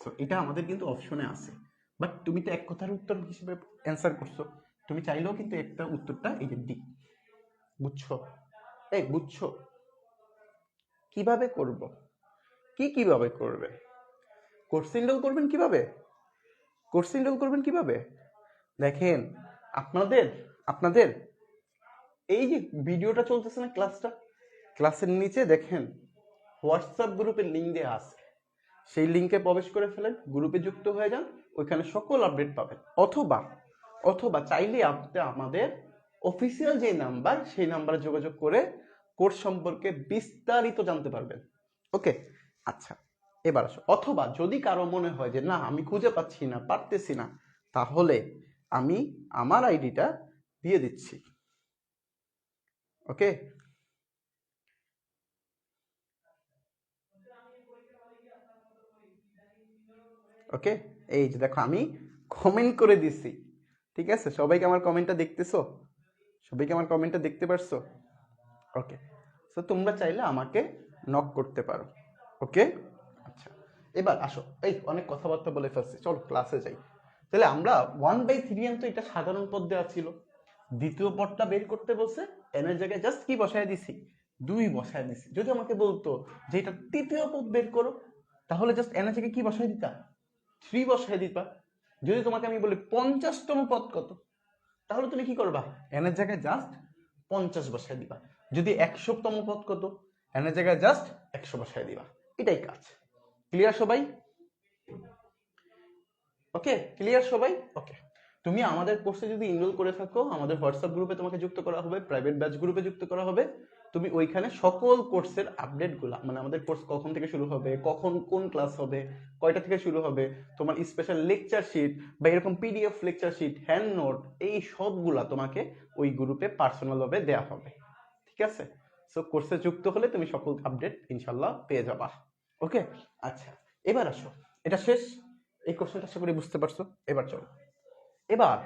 সো এটা আমাদের কিন্তু অপশনে আছে, বাট তুমি তো এক কথার উত্তর হিসেবে অ্যান্সার করছো, তুমি চাইলেও কিন্তু একটা উত্তরটা এই যে ডি, বুঝছো? এই বুঝছো? কিভাবে করব? কিভাবে করবে? কোর্স ইনরোল করবেন কিভাবে? কোর্স ইনরোল করবেন কিভাবে? দেখেন, আপনাদের আপনাদের এই যে ভিডিওটা চলতেছে না, ক্লাসের নিচে দেখেন হোয়াটসঅ্যাপ গ্রুপের লিঙ্ক দেওয়া আছে। সেই লিঙ্কে প্রবেশ করে ফেলেন, গ্রুপে যুক্ত হয়ে যান, ওইখানে সকল আপডেট পাবেন। অথবা অথবা চাইলে আপনি আমাদের অফিসিয়াল যে নাম্বার, সেই নাম্বারে যোগাযোগ করে কোর্স সম্পর্কে বিস্তারিত জানতে পারবেন। ওকে, আচ্ছা এবার আসো। অথবা যদি কারো মনে হয় যে না আমি খুঁজে পাচ্ছি না, পারতেছি না, তাহলে আমি আমার আইডিটা দিয়ে দিচ্ছি। ওকে, ওকে, এই যে দেখো আমি কমেন্ট করে দিছি, ঠিক আছে? সবাইকে আমার কমেন্টটা দেখতেছো? সবাইকে আমার কমেন্টটা দেখতে পারছো? ওকে, তো তোমরা চাইলে আমাকে নক করতে পারো। ওকে, আচ্ছা এবার আসো। এই অনেক কথাবার্তা বলে ফেলছি, চলো ক্লাসে যাই। তাহলে আমরা 1/3n তো এটা সাধারণ পদ দেওয়া ছিল, দ্বিতীয় পদটা বের করতে বলছে, n এর জায়গায় জাস্ট কি বসায় দিছি? 2 বসায় দিছি। যদি আমাকে বলতো যে এটা তৃতীয় পদ বের করো, তাহলে জাস্ট n এর জায়গায় কি বসায় দিতা? 3 বসায় দিবা। যদি তোমাকে আমি বলি 50তম পদ কত, তাহলে তুমি কি করবা? n এর জায়গায় জাস্ট 50 বসায় দিবা। যদি 100তম পদ কত, n এর জায়গায় জাস্ট 100 বসায় দিবা। এটাই কাজ। ক্লিয়ার সবাই? ওকে, ক্লিয়ার সবাই? ওকে, তুমি আমাদের কোর্সে যদি এনরোল করে থাকো, আমাদের হোয়াটসঅ্যাপ গ্রুপে তোমাকে যুক্ত করা হবে, প্রাইভেট ব্যাচ গ্রুপে যুক্ত করা হবে। তুমি ওইখানে সকল কোর্সের আপডেটগুলো, মানে আমাদের কোর্স কখন থেকে শুরু হবে, কখন কোন ক্লাস হবে, কয়টা থেকে শুরু হবে, তোমার স্পেশাল লেকচার শিট বা এরকম PDF lecture sheet, hand note, এই সবগুলা তোমাকে ওই গ্রুপে পার্সোনাল ভাবে দেওয়া হবে। ঠিক আছে? সো কোর্সে যুক্ত হলে তুমি সকল আপডেট ইনশাল্লাহ পেয়ে যাবা। ওকে, আচ্ছা এবার আসো, এটা শেষ। এই কোশ্চেনটা আশা করি বুঝতে পারছো। এবার চলো, এবার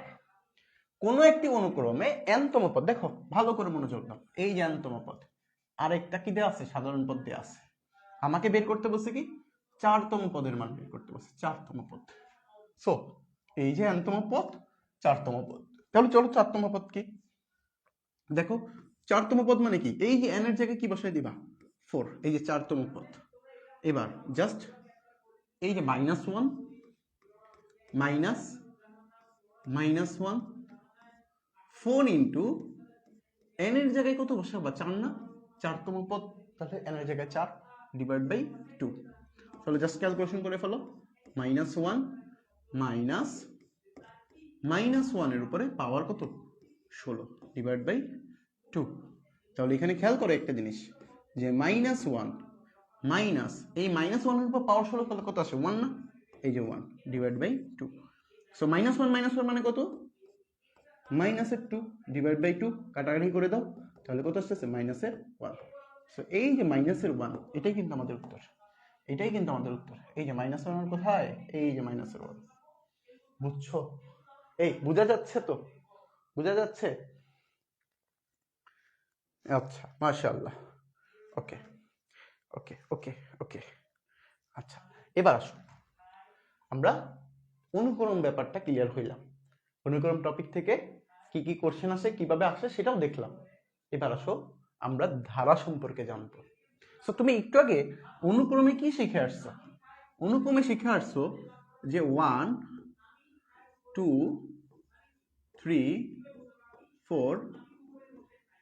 কোনো একটি অনুক্রমে n তম পদ, দেখো ভালো করে মনোযোগ দাও, এই যে n তম পদ, আরেকটা কি দেওয়া আছে? সাধারণ পদ দেওয়া আছে। আমাকে বের করতে বলছে কি? 4তম পদের মান বের করতে বলছে, 4তম পদ। সো এই যে n তম পদ, 4তম পদ। তাহলে চলো 4তম পদ কি দেখো। 4তম পদ মানে কি? এই যে n এর জায়গায় কি বসাই দিবা? 4। এই যে 4তম পদ। এবার জাস্ট এই যে -1 -1 4 ইন্টু n এর জায়গায় কত বসাবা? 4 না? 4তম পদ, তাহলে n এর জায়গায় 4 ডিভাইড বাই 2। তাহলে জাস্ট ক্যালকুলেশন করে ফেলো। -1 -1 এর উপরে পাওয়ার কত? 16 ডিভাইড বাই 2। তাহলে এখানে খেয়াল করো একটা জিনিস, যে -1 মাইনাস এই -1 এর উপর পাওয়ার 16, তাহলে কত আসে? 1 না? এই যে 1 ডিভাইড বাই 2। সো -1 মানে কত? -2 ডিভাইড বাই 2, কাটাকাটি করে দাও, তাহলে কত আসছে? -1। সো এই যে -1, এটাই কিন্তু আমাদের উত্তর। এটাই কিন্তু আমাদের উত্তর। এই যে -1 কোথায়? এই যে -1। বুঝছো? এই বোঝা যাচ্ছে তো? বোঝা যাচ্ছে? আচ্ছা, মাশাআল্লাহ। ওকে, ওকে, ওকে, ওকে। আচ্ছা এবার আসো, আমরা অনুকরণ ব্যাপারটা ক্লিয়ার হইলাম। অনুকরণ টপিক থেকে কি কি কোশ্চেন আসে, কিভাবে আসে সেটাও দেখলাম। এবার আসো আমরা ধারা সম্পর্কে জানবো। সো তুমি একটু আগে অনুক্রমে কি শিখে আসছো? অনুক্রমে শিখে আসছো যে 1 2 3 4,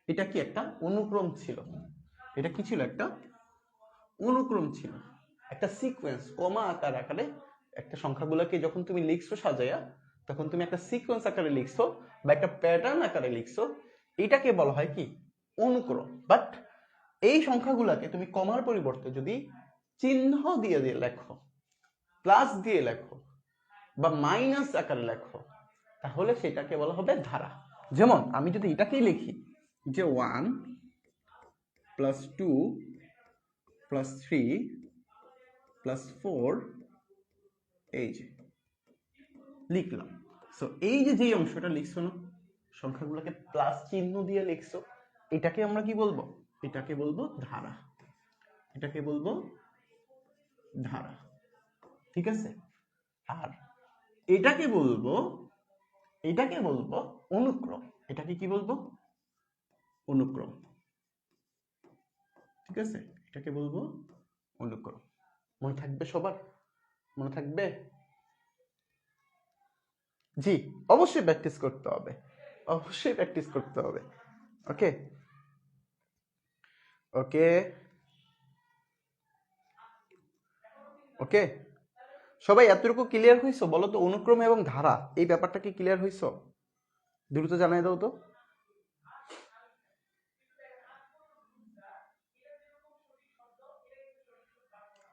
এটা কি একটা অনুক্রম ছিল। এটা কি ছিল? একটা অনুক্রম ছিল, একটা সিকোয়েন্স, কমা আকার আকারে একটা সংখ্যাগুলোকে যখন তুমি লিখছো সাজায়া, তখন তুমি একটা সিকোয়েন্স আকারে লিখছো বা একটা প্যাটার্ন আকারে লিখছো, এটাকে বলা হয় কি? অনুক্রম। বাট এই সংখ্যাগুলোকে তুমি কমার পরিবর্তে যদি চিহ্ন দিয়ে দিয়ে লেখো, প্লাস দিয়ে লেখো বা মাইনাস আকারে লেখো, তাহলে সেটাকে বলা হবে ধারা। যেমন আমি যদি এটাকেই লিখি যে 1 + 2 + 3 + 4, এই যে লিখলাম। সো এই যে যেই অংশটা লিখছো না, সংখ্যাগুলোকে প্লাস চিহ্ন দিয়ে লিখছো, এটাকে আমরা কি বলবো? এটাকে বলবো ধারা। এটাকে বলবো ধারা। ঠিক আছে? আর এটাকে বলবো অনুক্রম। এটাকে কি বলবো? অনুক্রম। ঠিক আছে? এটাকে বলবো অনুক্রম। মনে থাকবে সবার? মনে থাকবে? জি, অবশ্যই প্র্যাকটিস করতে হবে, অবশ্যই প্র্যাকটিস করতে হবে। ওকে ওকে ওকে, সবাই এতটুকু ক্লিয়ার হইছো? বলো তো, অনুক্রম এবং ধারা এই ব্যাপারটা কি ক্লিয়ার হইছো? দ্রুত জানাই দাও তো।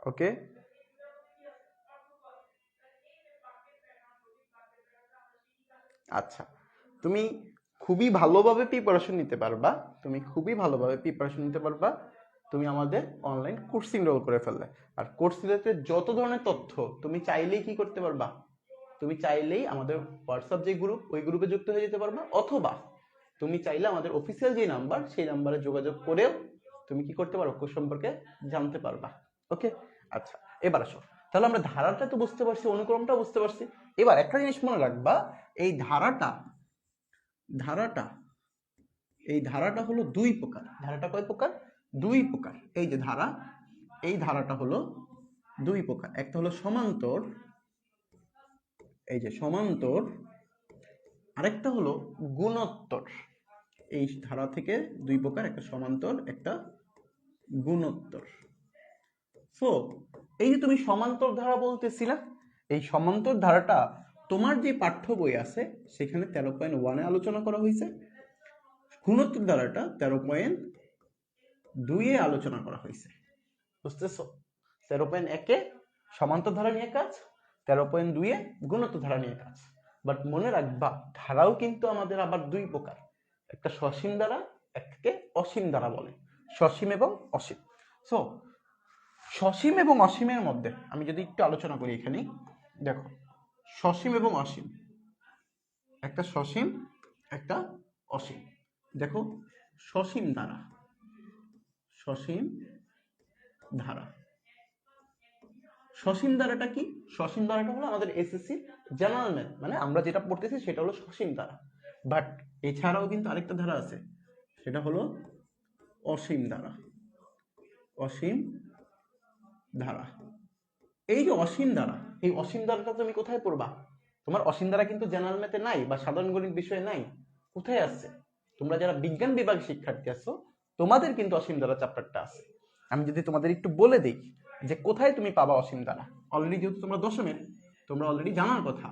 ওকে, আচ্ছা, তুমি খুবই ভালোভাবে প্রিপারেশন নিতে পারবা, তুমি খুবই ভালোভাবে প্রিপারেশন নিতে পারবা, তুমি আমাদের অনলাইন কোর্স এনরোল করে ফেললে। আর কোর্স রিলেটেড যত ধরনের তথ্য তুমি চাইলেই কি করতে পারবা, তুমি চাইলেই আমাদের হোয়াটসঅ্যাপ যে গ্রুপ, ওই গ্রুপে যুক্ত হয়ে যেতে পারবা, অথবা তুমি চাইলে আমাদের অফিসিয়াল যে নাম্বার, সেই নাম্বারে যোগাযোগ করেও তুমি কি করতে পারো, কোর্স সম্পর্কে জানতে পারবা। ওকে, আচ্ছা, এবার আসো। তাহলে আমরা ধারাটা তো বুঝতে পারছি, অনুক্রমটা বুঝতে পারছি। এবার একটা জিনিস মনে রাখবা, এই ধারাটা ধারাটা এই ধারাটা হলো দুই প্রকার। ধারাটা কয় প্রকার? দুই প্রকার। এই যে ধারা, এই ধারাটা হলো দুই প্রকার। একটা হলো সমান্তর, এই যে সমান্তর, আরেকটা হলো গুণোত্তর। এই ধারা থেকে দুই প্রকার, একটা সমান্তর, একটা গুণোত্তর। সো এই যে তুমি সমান্তর ধারা বলতেছিলা, এই সমান্তর ধারাটা তোমার যে পাঠ্য বই আছে সেখানে 13.1 এ আলোচনা করা হয়েছে। গুণোত্তর ধারাটা 13.2 এ আলোচনা করা হয়েছে। বুঝতেছো? 13.1 এ সমান্তর ধারা নিয়ে কাজ, 13.2 এ গুণোত্তর ধারা নিয়ে কাজ। বাট মনে রাখবা, ধারাও কিন্তু আমাদের আবার দুই প্রকার, একটা সসীম ধারা, একটাকে অসীম ধারা বলে। সসীম এবং অসীম। সো সসীম এবং অসীমের মধ্যে আমি যদি একটু আলোচনা করি এখানে, দেখো, সসীম এবং অসীম, একটা সসীম, একটা অসীম। দেখো, সসীম ধারা, সসীম ধারা, সসীম ধারাটা কি? সসীম ধারাটা হলো আমাদের এসএসসি জেনারেল ম্যাথ, মানে আমরা যেটা পড়তেছি সেটা হলো সসীম ধারা। বাট এছাড়াও কিন্তু আরেকটা ধারা আছে, সেটা হলো অসীম ধারা। অসীম ধারা, এই যে অসীম ধারা, এই অসীম ধারাটা তুমি কোথায় পড়বা? তোমার অসীম ধারা কিন্তু জেনারেল ম্যাথে নাই বা সাধারণ গণিত বিষয়ে নাই। কোথায় আছে? তোমরা যারা বিজ্ঞান বিভাগ শিক্ষার্থী আছো, তোমাদের কিন্তু অসীম ধারা চ্যাপ্টারটা আছে। আমি যদি তোমাদের একটু বলে দিই যে কোথায় তুমি পাবা অসীম ধারা, অলরেডি যেহেতু তোমরা দশমের, তোমরা অলরেডি জানার কথা,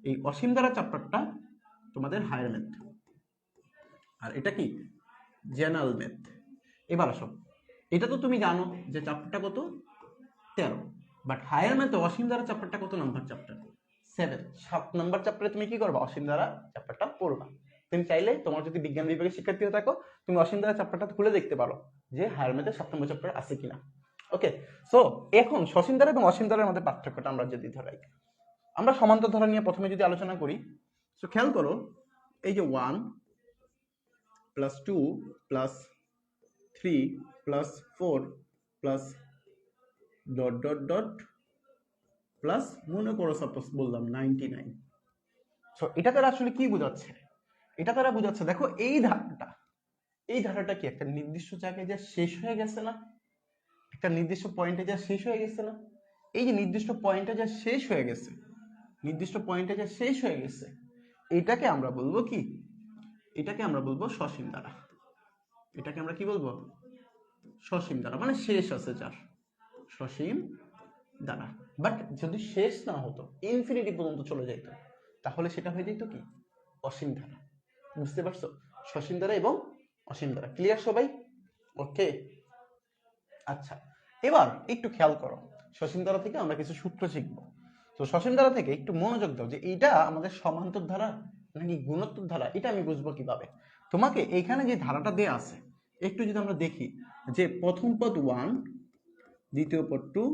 এই অসীম ধারা চ্যাপ্টারটা তোমাদের হায়ার ম্যাথ, আর এটা কি জেনারেল ম্যাথ। এবার আসো, এটা তো তুমি জানো যে চ্যাপ্টারটা কত, 13। বাট হায়ার ম্যাথে অসীম ধারা চ্যাপ্টারটা কত নাম্বার চ্যাপ্টার? 7। 7 নাম্বার চ্যাপ্টারে তুমি কি করবা? অসীম ধারা চ্যাপ্টারটা পড়বা। তুমি চাইলে, তোমার যদি বিজ্ঞান বিভাগের শিক্ষার্থী হয়ে থাকো, তুমি অসীম ধারা চ্যাপ্টারটা খুলে দেখতে পারো যে হায়ার ম্যাথে 7 নম্বর চ্যাপ্টার আছে কিনা। ওকে, সো এখন সসীম ধারা এবং অসীম ধারার মধ্যে পার্থক্যটা আমরা যদি ধরাই, আমরা সমান্তর ধারা নিয়ে প্রথমে যদি আলোচনা করি, সো খেয়াল করো, এই যে 1 plus 2 plus 3 plus 4 plus dot dot dot plus, মনে করো সাপোজ বললাম 99। সো এটা তারা আসলে কি বোঝাচ্ছে? এটা তারা বোঝাচ্ছে, দেখো এই ধারাটা, এই ধারাটা কি একটা নির্দিষ্ট জায়গায় যা শেষ হয়ে গেছে না? একটা নির্দিষ্ট পয়েন্টে যা শেষ হয়ে গেছে না? এই যে নির্দিষ্ট পয়েন্টে যা শেষ হয়ে গেছে, নির্দিষ্ট পয়েন্টে যা শেষ হয়ে গেছে, এটাকে আমরা বলবো কি? এটাকে আমরা বলবো সসীম ধারা। এটাকে আমরা কি বলবো? সসীম ধারা, মানে শেষ আছে যার, সসীম ধারা। বাট যদি শেষ না হতো, ইনফিনিটি পর্যন্ত চলে যেত, তাহলে সেটা হয়ে যেত কি? অসীম ধারা। বুঝতে পারছো? সসীম ধারা এবং অসীম ধারা ক্লিয়ার সবাই? ওকে, আচ্ছা, এবার একটু খেয়াল করো, সসীম ধারা থেকে আমরা কিছু সূত্র শিখবো। তো সসীম ধারা থেকে একটু মনোযোগ দাও যে এইটা আমাদের সমান্তর ধারা নাকি গুণোত্তর ধারা, এটা আমি বুঝবো কিভাবে? তোমাকে এইখানে যে ধারাটা দেয়া আছে, একটু যদি আমরা দেখি যে প্রথম পদ 1, দ্বিতীয় পদ 2,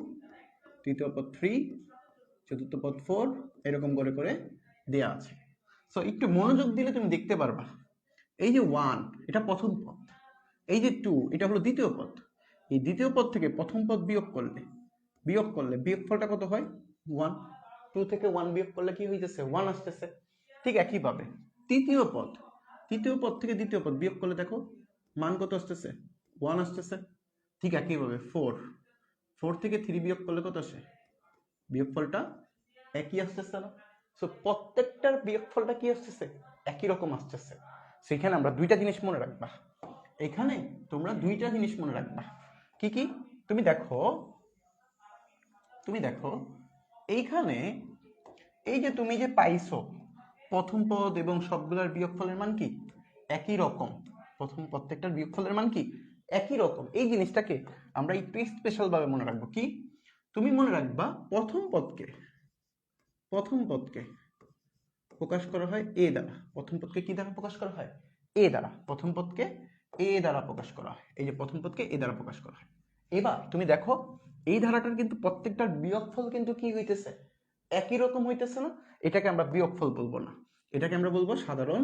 তৃতীয় পদ 3, চতুর্থ পদ 4, এরকম করে করে দেয়া আছে। সো একটু মনোযোগ দিলে তুমি দেখতে পারবা, এই যে 1 এটা প্রথম পদ, এই যে 2 এটা হলো দ্বিতীয় পদ। এই দ্বিতীয় পদ থেকে প্রথম পদ বিয়োগ করলে বিয়োগফলটা কত হয়? 1। 2 থেকে 1 বিয়োগ করলে কি হইতেছে? 1 আসতেছে। ঠিক একইভাবে তৃতীয় পদ থেকে দ্বিতীয় পদ বিয়োগ করলে দেখো মান কত আসতেছে? 1 আসতেছে। ঠিক একইভাবে 4 থেকে 3 বিয়োগ করলে কত আসে? বিয়োগফলটা একই আসতেছে না? সো প্রত্যেকটার বিয়োগফলটা কি আসতেছে? একই রকম আসতেছে। সেখানে আমরা দুইটা জিনিস মনে রাখবা, এখানে তোমরা দুইটা জিনিস মনে রাখবা। কি কি? তুমি দেখো এইখানে এই যে তুমি যে পাইছো প্রথম পদ এবং সবগুলোর বিয়োগফলের মান কি একই রকম, প্রত্যেকটার বিয়োগফলের মান কি একই রকম। এই জিনিসটাকে আমরা একটু স্পেশাল ভাবে মনে রাখবো। কি? তুমি মনে রাখবা প্রথম পদকে প্রকাশ করা হয় এ দ্বারা। প্রথম পদকে কি দ্বারা প্রকাশ করা হয়? এ দ্বারা। প্রথম পদকে এ দ্বারা প্রকাশ করা হয়। এই যে প্রথম পদকে এ দ্বারা প্রকাশ করা হয়। এবার তুমি দেখো এই ধারাটার কিন্তু প্রত্যেকটার বিয়োগফল কিন্তু কি হইতেছে? একই রকম হইতেছে না? এটাকে আমরা বিয়োগফল বলবো না, এটাকে আমরা বলবো সাধারণ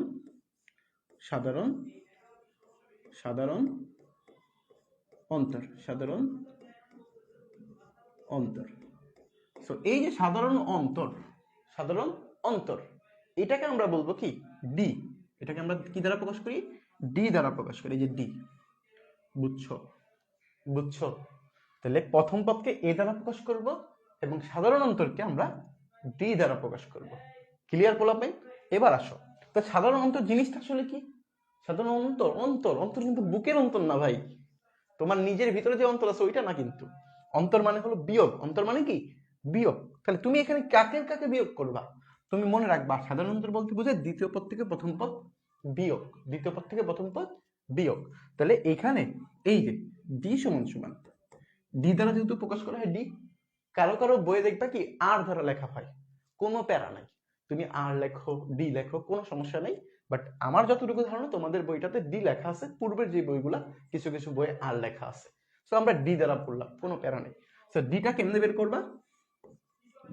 সাধারণ সাধারণ অন্তর। সাধারণ অন্তর। সো এই যে সাধারণ অন্তর এটাকে আমরা বলবো কি? ডি। এটাকে আমরা কি দ্বারা প্রকাশ করি? ডি দ্বারা প্রকাশ করি। এই যে ডি। বুঝছো? তাহলে প্রথম পদকে এ দ্বারা প্রকাশ করব এবং সাধারণ অন্তরকে আমরা ডি দ্বারা প্রকাশ করব। ক্লিয়ার পোলাপাই? এবার আসো তো সাধারণ অন্তর জিনিসটা আসলে কি? সাধারণ অন্তর কিন্তু বুকের অন্তর না ভাই, তোমার নিজের ভিতরে যে অন্তর আছে ওইটা না কিন্তু। অন্তর মানে হলো বিয়োগ। অন্তর মানে কি? বিয়োগ। তাহলে তুমি এখানে কাকে বিয়োগ করবা? তুমি মনে রাখবা সাধারণ অন্তর বলতে বোঝায় দ্বিতীয় পদ থেকে প্রথম পদ বিয়োগ, দ্বিতীয় পদ থেকে প্রথম পদ বিয়োগ। তাহলে এখানে এই যে ডি সমান সমান ডি দ্বারা যেহেতু প্রকাশ করা হয় ডি, কারো বইয়ে দেখবা কি আর দ্বারা লেখা হয়, কোনো প্যারা নাই, তুমি আর লেখো ডি লেখো, কোনো সমস্যা নেই। বাট আমার যতটুকু ধারণা তোমাদের বইটাতে ডি লেখা আছে, পূর্বের যে বইগুলা কিছু কিছু বইয়ে আর লেখা আছে। সো আমরা ডি দ্বারা পড়লাম, কোনো প্যারা নেই। সো ডিটা কেমনে বের করবা?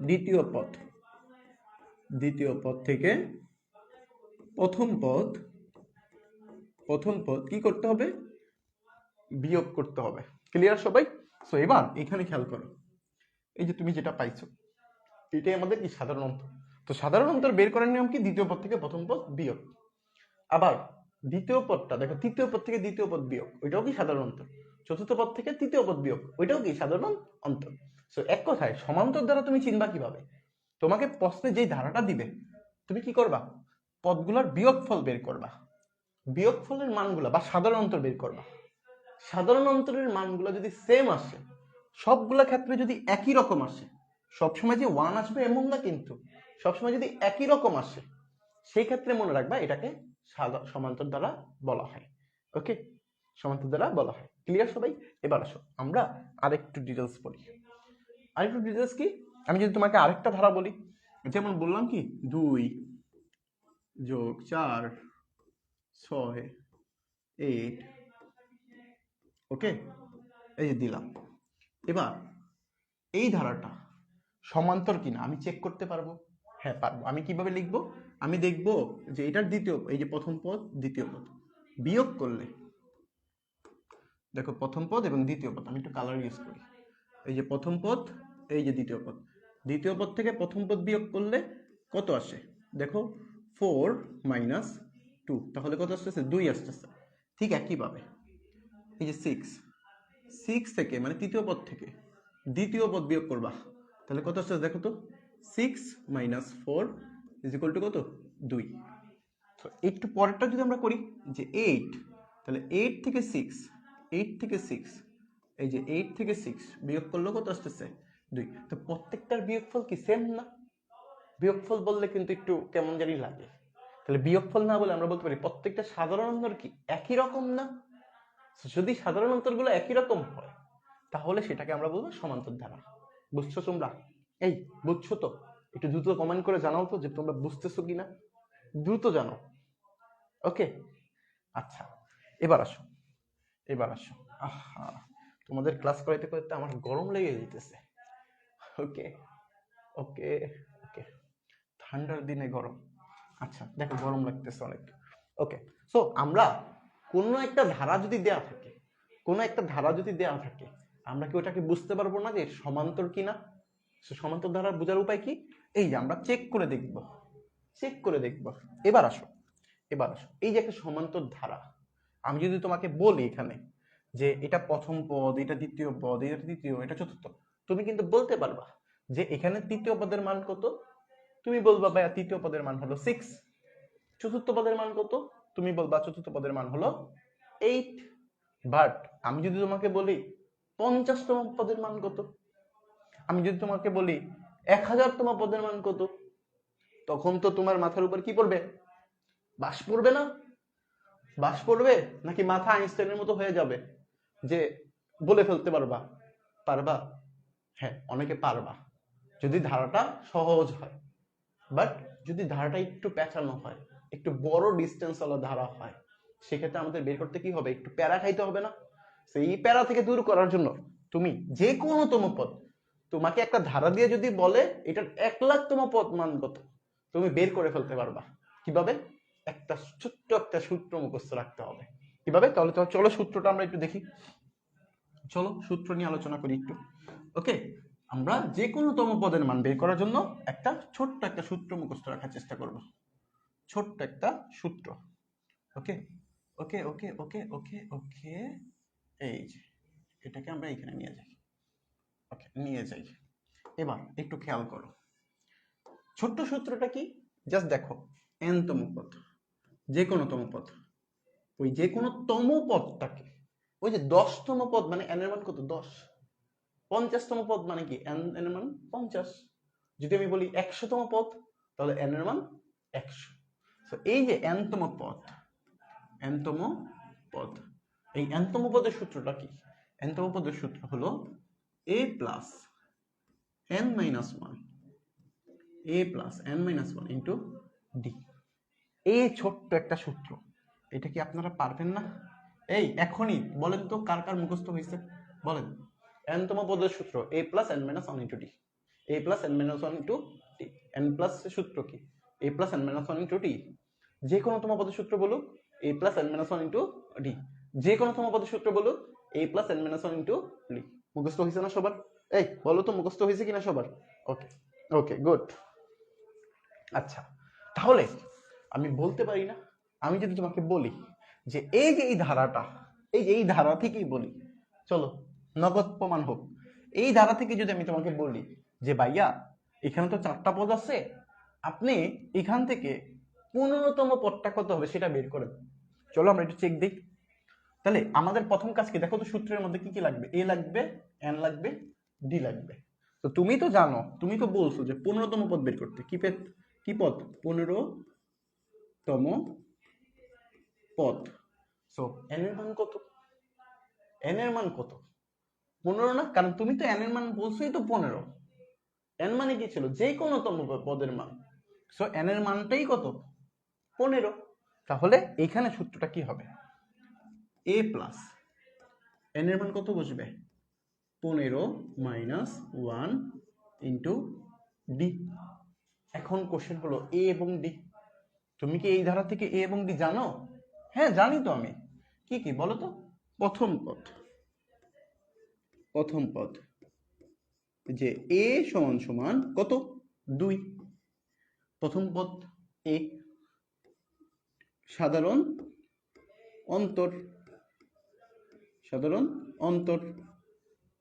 দ্বিতীয় পদ থেকে প্রথম পদ কি করতে হবে? বিয়োগ করতে হবে। ক্লিয়ার সবাই? সো এবার এখানে খেয়াল করো, এই যে তুমি যেটা পাইছো এটাই আমাদের কি সাধারণ অন্তর। তো সাধারণ অন্তর বের করার নিয়ম কি? দ্বিতীয় পদ থেকে প্রথম পদ বিয়োগ। আবার দ্বিতীয় পদটা দেখো, তৃতীয় পদ থেকে দ্বিতীয় পদ বিয়োগ, ওইটাও কি সাধারণ অন্তর। চতুর্থ পদ থেকে তৃতীয় পদ বিয়োগ, ওইটাও কি সাধারণ অন্তর। সো এক কথায় সমান্তর দ্বারা তুমি চিনবা কিভাবে? তোমাকে প্রশ্নে যেই ধারাটা দিবে তুমি কি করবা? পদগুলোর বিয়োগফল বের করবা, বিয়োগফলের মানগুলা বা সাধারণ অন্তর বের করবা। সাধারণ অন্তরের মানগুলো যদি সেম আসে, সবগুলা ক্ষেত্রে যদি একই রকম আসে, সবসময় যে 1 আসবে এমন না কিন্তু, সবসময় যদি একই রকম আসে সেই ক্ষেত্রে মনে রাখবা এটাকে সমান্তর দ্বারা বলা হয়। ওকে, সমান্তর দ্বারা বলা হয়। ক্লিয়ার সবাই? এবার আসো আমরা আরেকটু ডিটেলস পড়ি। আরেকটু ডিটেলস কি? আমি যদি তোমাকে আরেকটা ধারা বলি, যেমন বললাম কি 2 যোগ 4 6 8, ওকে, এই যে দিলাম। এবার এই ধারাটা সমান্তর কিনা আমি চেক করতে পারবো? হ্যাঁ পারবো। আমি কিভাবে লিখবো? আমি দেখব যে এটার দ্বিতীয়, এই যে প্রথম পদ দ্বিতীয় পদ বিয়োগ করলে, দেখো প্রথম পদ এবং দ্বিতীয় পদ, আমি একটু কালার ইউজ করি। এই যে প্রথম পদ, এই যে দ্বিতীয় পদ, দ্বিতীয় পদ থেকে প্রথম পদ বিয়োগ করলে কত আসে? দেখো 4 - 2, তাহলে কত আসতেছে? 2 আসতেছে। ঠিক একইভাবে এই যে 6 থেকে মানে তৃতীয় পদ থেকে দ্বিতীয় পদ বিয়োগ করবা, তাহলে কত আসছে দেখো তো? 6 - 4 = কত? 2। তো একটু পরেরটা যদি আমরা করি যে 8, তাহলে 8 থেকে 6 এই যে 8 থেকে 6 বিয়োগ করলে কত আসতেছে? 2। তো প্রত্যেকটার বিয়োগফল কি সেম না? বিয়োগফল বললে কিন্তু একটু কেমন জানি লাগে। তাহলে বিয়োগফল না বলে আমরা বলতে পারি প্রত্যেকটা সাধারণ অন্তর কি একই রকম না? যদি সাধারণ অন্তরগুলো একই রকম হয় তাহলে সেটাকে আমরা বলবো সমান্তর ধারা। বুঝছো তোমরা? এই বুঝছো তো? একটু দ্রুত কমেন্ট করে জানাও তো যে তোমরা বুঝতেছো কিনা, দ্রুত জানাও। ওকে, আচ্ছা এবার আসো আহা, তোমাদের ক্লাস করাইতে করাইতে আমার গরম লেগে যেতেছে। ওকে ওকে ওকে, ঠান্ডার দিনে গরম। আচ্ছা দেখো গরম লাগতেছে অনেক। ওকে, সো আমরা কোনো একটা ধারা যদি দেয়া থাকে, আমরা কি ওটাকে বুঝতে পারবো না যে সমান্তর কিনা? সমান্তর ধারা বোঝার উপায় কি? এই যে আমরা চেক করে দেখব। এবার আসো এই যে একটা সমান্তর ধারা, আমি যদি তোমাকে বলি এখানে যে এটা প্রথম পদ, এটা দ্বিতীয় পদ, এটা তৃতীয়, এটা চতুর্থ, তুমি কিন্তু বলতে পারবা যে এখানে তৃতীয় পদের মান কত, তুমি বলবা ভাইয়া তৃতীয় পদের মান হলো 6। চতুর্থ পদের মান কত, তুমি বলবা চতুর্থ পদের মান হলো 8। বাট আমি যদি তোমাকে বলি 50তম পদের মান কত, আমি যদি তোমাকে বলি 1000তম পদের মান কত, তখন তো তোমার মাথার উপর কি পড়বে? বাস পড়বে না? বাস পড়বে নাকি মাথা আইনস্টাইনের মতো হয়ে যাবে যে বলে ফেলতে পারবা? পারবা? হ্যাঁ, অনেকে পারবা যদি ধারাটা সহজ হয়। বাট যদি ধারাটা একটু পেঁচানো হয়, একটু বড় ডিস্টেন্স ওয়ালা ধারা হয়, সেক্ষেত্রে আমাদের বের করতে কি হবে? একটু প্যারা খাইতে হবে না? সেই প্যারা থেকে দূর করার জন্য তুমি যে কোনো তম পদ, তোমাকে একটা ধারা দিয়ে যদি বলে এটার 1,00,000তম পদ মান কত, তুমি বের করে ফেলতে পারবা। কিভাবে? একটা ছোট্ট একটা সূত্র মুখস্থ রাখতে হবে। কিভাবে? তাহলে চলো সূত্রটা আমরা একটু দেখি। চলো সূত্র নিয়ে আলোচনা করি একটু। ওকে, আমরা যে কোনো তম পদের মান বের করার জন্য একটা ছোট্ট একটা সূত্র মুখস্থ রাখার চেষ্টা করব। ছোট্ট একটা সূত্র। ওকে ওকে ওকে ওকে ওকে ওকে, এই যে এটাকে আমরা এখানে নিয়ে যাই। ওকে, নিয়ে যাই। এবার একটু খেয়াল করো, ছোট্ট সূত্রটা কি? জাস্ট দেখো, n তম পদ, যে কোনো তম পদ, ওই যে কোনো তম পদটাকে, ওই যে 10তম পদ মানে n এর মান কত? 10। 50তম পদ মানে কি? n এর মান 50। যদি আমি বলি 100তম পদ, তাহলে n এর মান 100। তো এই যে n তম পদ, n তম পদ, এই n তম পদের সূত্রটা কি? n তম পদের সূত্র হলো a plus n minus 1, a plus n minus 1 into D. এই ছোট্ট একটা সূত্র, এটা কি আপনারা পারবেন না? এই এখনই বলেন তো কার কার মুখস্থ হয়েছে? বলেন। n তম পদের সূত্র a plus n minus 1 into D, a plus n minus 1 into D. n plus সূত্র কি? a plus n minus 1 into D. যে কোনো তম পদের সূত্র বলুক a plus n minus 1 into D. যে কোনো তম পদের সূত্র বলুক a plus n minus 1 into D. মুখস্থ হয়েছে না সবার? এই বলো তো মুখস্থ হয়েছে কিনা সবার? ওকে ওকে, গুড। আচ্ছা, তাহলে আমি বলতে পারি না, আমি যদি তোমাকে বলি যে এই যে এই ধারাটা, এই যে এই ধারা থেকেই বলি, চলো নগদ প্রমাণ হোক, এই ধারা থেকে যদি আমি তোমাকে বলি যে ভাইয়া এখানে তো 4টা পদ আছে, আপনি এখান থেকে 15তম পদটা কত হবে সেটা বের করেন। চলো আমরা একটু চেক দিই। তাহলে আমাদের প্রথম কাজ কি? দেখো তো সূত্রের মধ্যে কি কি লাগবে? এ লাগবে, এন লাগবে, ডি লাগবে। তো তুমি তো জানো, তুমি তো বলছো যে 15তম পদ বের করতে। কি পদ? 15তম পদ। সো এন এর মান কত? এন এর মান কত? 15 না? কারণ তুমি তো এন এর মান বলছোই তো 15। এন মানে কি ছিল? যে কোনো তম পদের মান। সো এন এর মানটাই কত? 15। তাহলে এখানে সূত্রটা কি হবে? এ প্লাস এন এর মান কত বসবে? 15 মাইনাস 1 ইন্টু ডি। এখন কোশ্চেন হলো এ এবং ডি। তুমি কি এই ধারা থেকে এ এবং ডি জানো? হ্যাঁ জানি তো আমি। কি কি বলো তো? প্রথম পদ যে এ সমান সমান কত? 2। প্রথম পদ এ, সাধারণ অন্তর,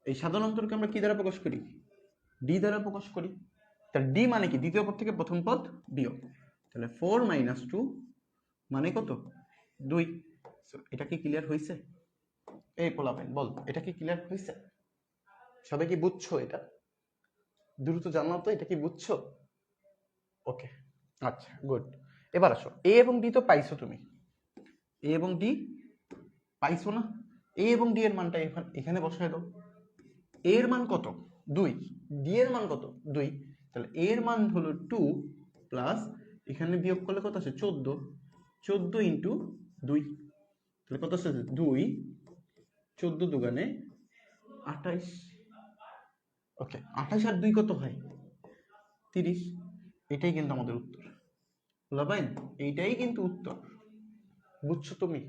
এই সাধারণ অন্তরকে আমরা কি দ্বারা প্রকাশ করি? ডি দ্বারা প্রকাশ করি। তাহলে ডি মানে কি? দ্বিতীয় পদ থেকে প্রথম পদ বিয়োগ। তাহলে 4 মাইনাস 2 মানে কত? 2। এটা কি ক্লিয়ার হয়েছে? এই পোলাপেন বল, এটা কি ক্লিয়ার হয়েছে? সবাই কি বুঝছো? এটা দ্রুত জানাও তো, এটা কি বুঝছো? ওকে, আচ্ছা গুড। এবার আসো, এ এবং ডি তো পাইছো তুমি, এ এবং ডি পাইছো না? এ এবং ডি এর মানটা এখানে বসায় দাও। এ এর মান কত? 2। ডি এর মান কত? 2। তাহলে এ এর মান হলো 2 প্লাস এখানে বিয়োগ করলে কত আছে? 14। 14 ইন্টু 2, তাহলে কত আছে? 2। 14 দুগানে 28। ওকে, 28 আর 2 কত হয়? 30। এটাই কিন্তু আমাদের উত্তর। লাভাইন, এইটাই কিন্তু উত্তর। বুঝছো তুমি?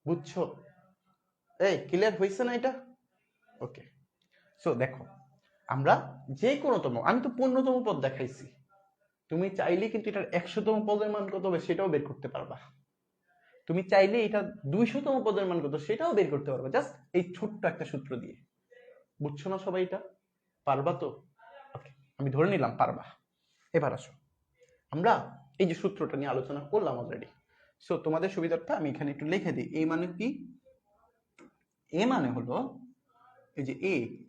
বুঝছো? এই ক্লিয়ার হয়েছে না এটা? ওকে, সো দেখো, আমরা যে কোনো তম, আমি তো 15তম পদ দেখাইছি, তুমি চাইলে কিন্তু এটার 100তম পদের মান কত হবে সেটাও বের করতে পারবা। তুমি চাইলে এটা 200তম পদের মান কত সেটাও বের করতে পারবে, জাস্ট এই ছোট্ট একটা সূত্র দিয়ে। বুঝছো না সবাই? এটা পারবা তো? ওকে, আমি ধরে নিলাম পারবা। এবার আসো, আমরা এই যে সূত্রটা নিয়ে আলোচনা করলাম অলরেডি। সো তোমাদের সুবিধার্থে আমি এখানে একটু লিখে দিই। এ মানে কি? এ মানে হলো এই যে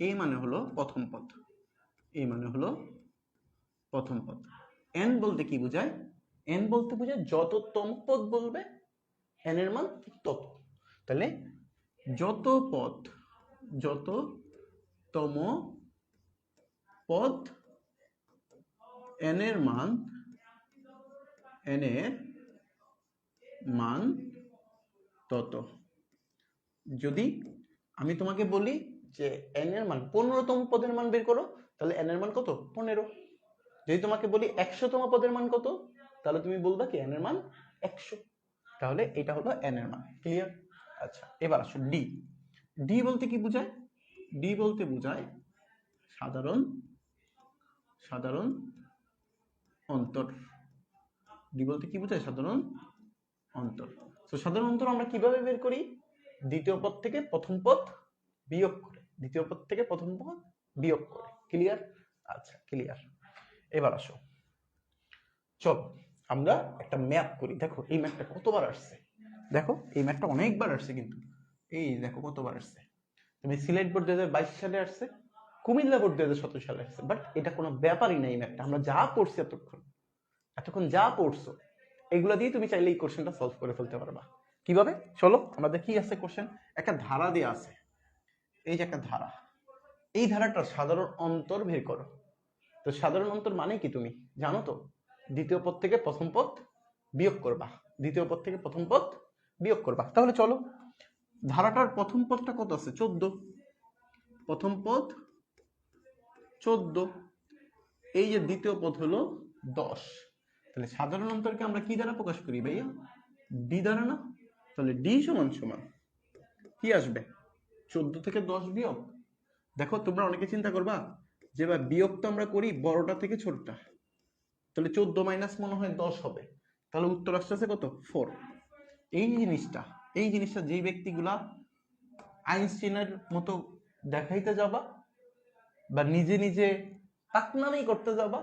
এ মানে হলো প্রথম পদ, এ মানে হলো প্রথম পদ। এন বলতে কি বোঝায়? এন বলতে বোঝায় যততম পদ বলবে এন এর মান তত। তাহলে যততম পদ এন এর মান তত। যদি আমি তোমাকে বলি যে এন এর মান 15তম পদের মান বের করো, তাহলে এন এর মান কত? 15। যদি তোমাকে বলি 100তম পদের মান কত, তাহলে তুমি বলবা কি এন এর মান 100। তাহলে এটা হলো এন এর মান। ক্লিয়ার? আচ্ছা, এবার আসো ডি। ডি বলতে কি বোঝায়? ডি বলতে বোঝায় সাধারণ অন্তর। ডি বলতে কি বোঝায়? সাধারণ অন্তর। তো সাধারণ অন্তর আমরা কিভাবে বের করি? দ্বিতীয় পদ থেকে প্রথম পদ বিয়োগ করে, দ্বিতীয় পদ থেকে প্রথম পদ বিয়োগ করে। ক্লিয়ার? আচ্ছা, ক্লিয়ার। এবার আসো, চলো আমরা একটা ম্যাপ করি। দেখো এই ম্যাপটা কতবার আসছে, দেখো এই ম্যাপটা অনেকবার আসছে, কিন্তু এই দেখো কতবার আসছে। তুমি সিলেট বোর্ড 2022 সালে আসছে, কুমিল্লা বোর্ড 2017 সালে আসছে, বাট এটা কোনো ব্যাপারই নাই। ম্যাপটা আমরা যা পড়ছি এতক্ষণ যা পড়ছো এগুলা দিয়ে তুমি চাইলে এই কোশ্চেনটা সলভ করে ফেলতে পারবা। কিভাবে? চলো আমরা দেখি। আছে কোশ্চেন, একটা ধারা দেয়া আছে, এই যে একটা ধারা, এই ধারাটার সাধারণ অন্তর বের করো। তো সাধারণ অন্তর মানে কি তুমি জানো তো? দ্বিতীয় পদ থেকে প্রথম পদ বিয়োগ করবা, দ্বিতীয় পদ থেকে প্রথম পদ বিয়োগ করবা। তাহলে চলো, ধারাটার প্রথম পদটা কত আছে? 14। প্রথম পদ 14, এই যে দ্বিতীয় পদ হলো 10। তাহলে সাধারণ অন্তরকে আমরা কি দ্বারা প্রকাশ করি ভাইয়া? ডি দ্বারা না? তাহলে ডি সমান সমান কি আসবে? 14 থেকে 10 বিয়োগ। দেখো তোমরা অনেকে চিন্তা করবা যে বা বিয়োগ তো আমরা করি বড়টা থেকে ছোটটা, তাহলে 14 মাইনাস মনে হয় 10 হবে, তাহলে উত্তর আসছে কত? 4। এই জিনিসটা যেই ব্যক্তিগুলা আইনস্টাইনের মতো দেখাইতে যাবা বা নিজে নিজে পাকনামি করতে যাবা,